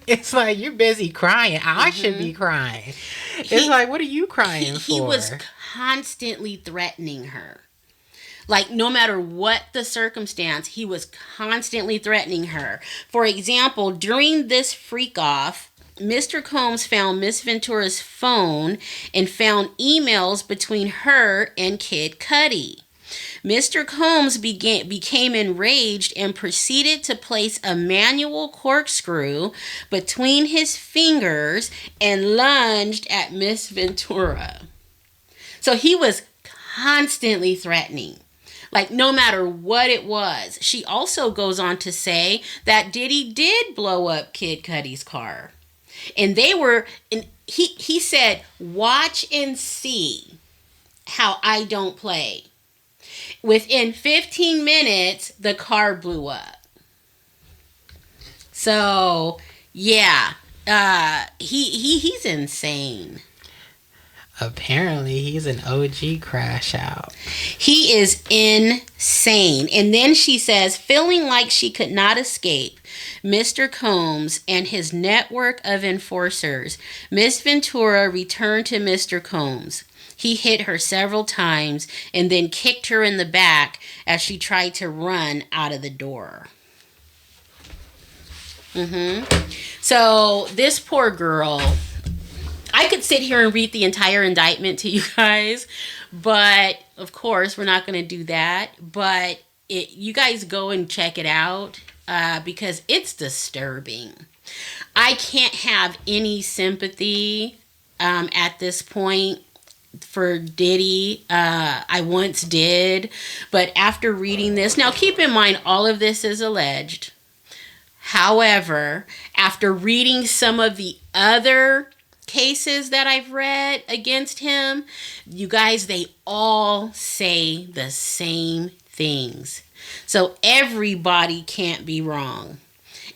It's like, you're busy crying. I should be crying. It's like, what are you crying for?
He was constantly threatening her. Like, no matter what the circumstance, he was constantly threatening her. For example, during this freak-off, Mr. Combs found Miss Ventura's phone and found emails between her and Kid Cudi. Mr. Combs became enraged and proceeded to place a manual corkscrew between his fingers and lunged at Miss Ventura. So he was constantly threatening. Like, no matter what it was. She also goes on to say that Diddy did blow up Kid Cudi's car. And he said, watch and see how I don't play. Within 15 minutes, the car blew up. So, yeah, he's insane.
Apparently, he's an OG crash out.
He is insane. And then she says, feeling like she could not escape Mr. Combs and his network of enforcers, Miss Ventura returned to Mr. Combs. He hit her several times and then kicked her in the back as she tried to run out of the door. So this poor girl, I could sit here and read the entire indictment to you guys, but of course we're not going to do that. But you guys go and check it out because it's disturbing. I can't have any sympathy at this point for Diddy. I once did, but after reading this, now keep in mind all of this is alleged. However, after reading some of the other cases that I've read against him, you guys, they all say the same things. So everybody can't be wrong.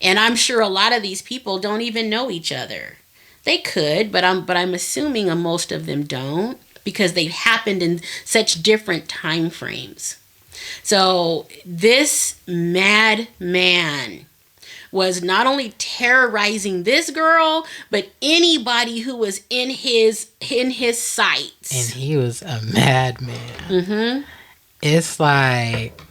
And I'm sure a lot of these people don't even know each other. They could, but I'm assuming most of them don't, because they've happened in such different time frames. So this madman was not only terrorizing this girl, but anybody who was in his sights.
And he was a madman. It's like,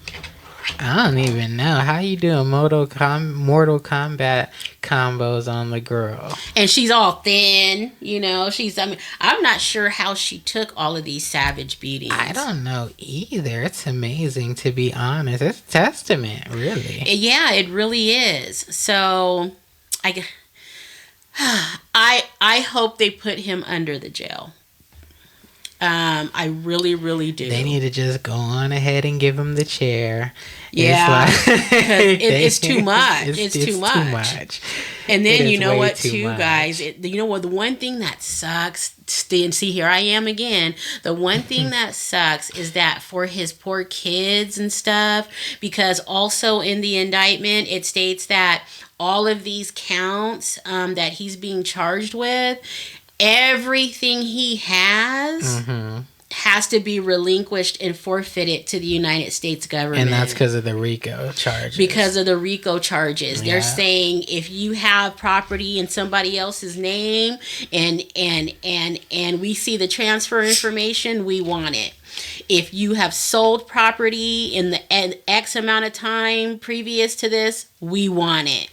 I don't even know how you do Mortal Kombat combos on the girl.
And she's all thin, I'm not sure how she took all of these savage beatings.
I don't know either. It's amazing, to be honest. It's a testament, really.
Yeah, it really is. So, I hope they put him under the jail. I really, really do.
They need to just go on ahead and give him the chair.
Yeah, it's too much. It's too much. And then you know what, too, guys? The one thing that sucks, and see, here I am again. The one thing that sucks is that for his poor kids and stuff, because also in the indictment, it states that all of these counts that he's being charged with, everything he has has to be relinquished and forfeited to the United States government.
And that's because of the RICO charges.
Because of the RICO charges.
Yeah.
They're saying if you have property in somebody else's name and we see the transfer information, we want it. If you have sold property in the X amount of time previous to this, we want it.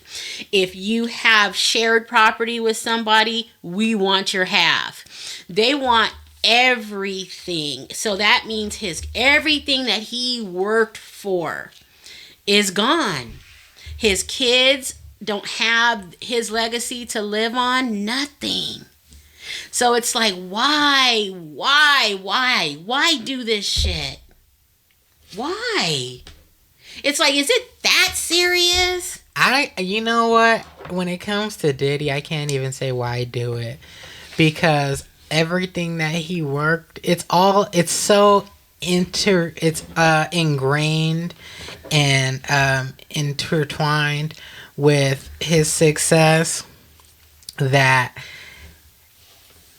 If you have shared property with somebody, we want your half. They want everything. So that means everything that he worked for is gone. His kids don't have his legacy to live on. Nothing. So it's like, why do this shit? Why? It's like, is it that serious?
You know what? When it comes to Diddy, I can't even say why do it, because everything that he worked, it's so ingrained and intertwined with his success that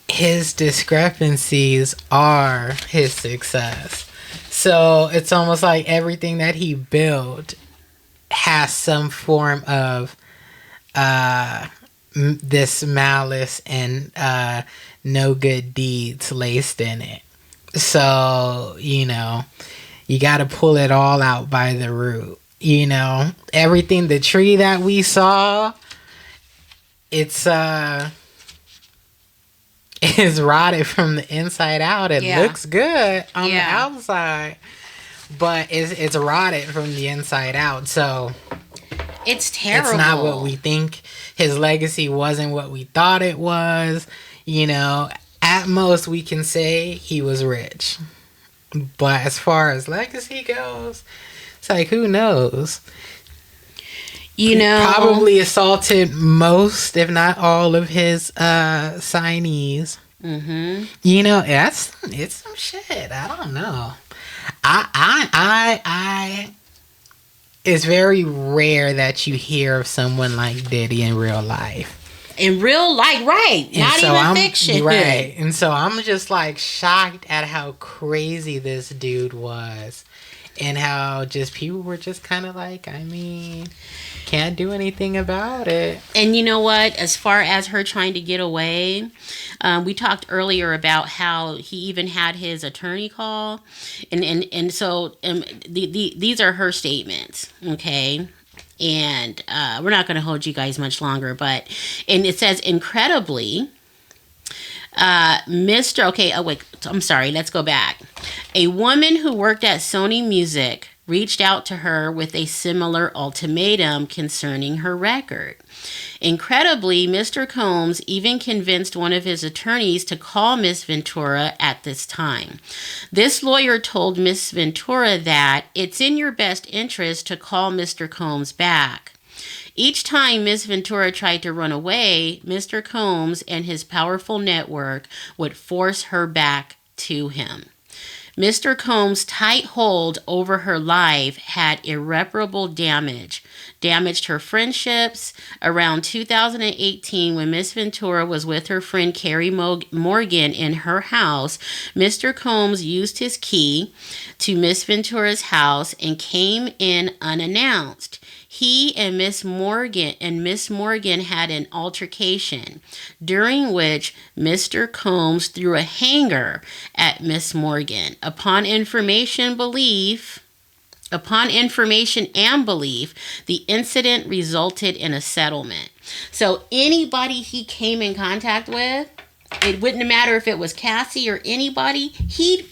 his discrepancies are his success. So it's almost like everything that he built has some form of this malice and no good deeds laced in it. So, you got to pull it all out by the root. Everything, the tree that we saw, it's rotted from the inside out. It looks good on the outside, but it's rotted from the inside out. So
it's terrible.
It's not what we think. His legacy wasn't what we thought it was. At most we can say he was rich, but as far as legacy goes, it's like, who knows? Probably assaulted most, if not all, of his signees.
Mm-hmm.
It's some shit. I don't know. I it's very rare that you hear of someone like Diddy in real life.
In real life, right?
And
not
so
even fiction,
right? And so I'm just like shocked at how crazy this dude was. And how just people were just kind of like, can't do anything about it.
And you know what? As far as her trying to get away, we talked earlier about how he even had his attorney call. And so these are her statements, okay? And we're not going to hold you guys much longer. And it says, incredibly... I'm sorry, let's go back. A woman who worked at Sony Music reached out to her with a similar ultimatum concerning her record. Incredibly, Mr. Combs even convinced one of his attorneys to call Miss Ventura at this time. This lawyer told Miss Ventura that it's in your best interest to call Mr. Combs back. Each time Miss Ventura tried to run away, Mr. Combs and his powerful network would force her back to him. Mr. Combs' tight hold over her life had irreparable damaged her friendships. Around 2018, when Miss Ventura was with her friend Carrie Morgan in her house, Mr. Combs used his key to Miss Ventura's house and came in unannounced. He and Miss Morgan had an altercation, during which Mr. Combs threw a hanger at Miss Morgan. Upon information and belief, the incident resulted in a settlement. So anybody he came in contact with, it wouldn't matter if it was Cassie or anybody, he'd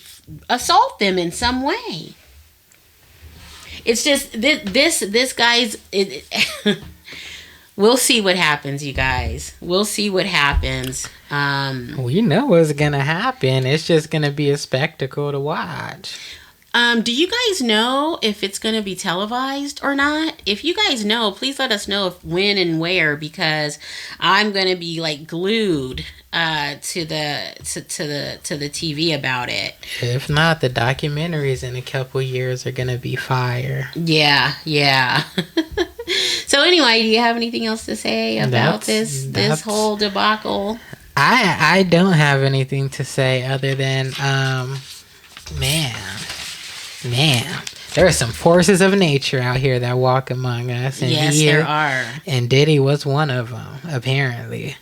assault them in some way. It's just this guy's. We'll see what happens, you guys. We'll see what happens.
We know what's gonna happen. It's just gonna be a spectacle to watch.
Do you guys know if it's gonna be televised or not? If you guys know, please let us know when and where, because I'm gonna be like glued to the TV about it.
If not, the documentaries in a couple years are gonna be fire.
Yeah. So anyway, do you have anything else to say about this whole debacle?
I don't have anything to say other than Man. There are some forces of nature out here that walk among us. And
yes, there are.
And Diddy was one of them, apparently.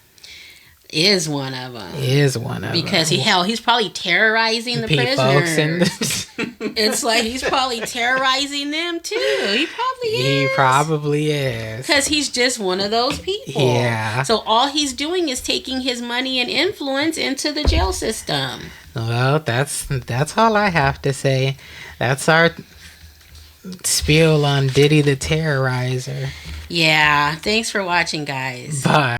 Is one of them. Because he's probably terrorizing the prisoners. It's like he's probably terrorizing them too. He probably is. Because he's just one of those people.
Yeah.
So all he's doing is taking his money and influence into the jail system.
Well, that's all I have to say. That's our spiel on Diddy the Terrorizer.
Yeah. Thanks for watching, guys.
Bye.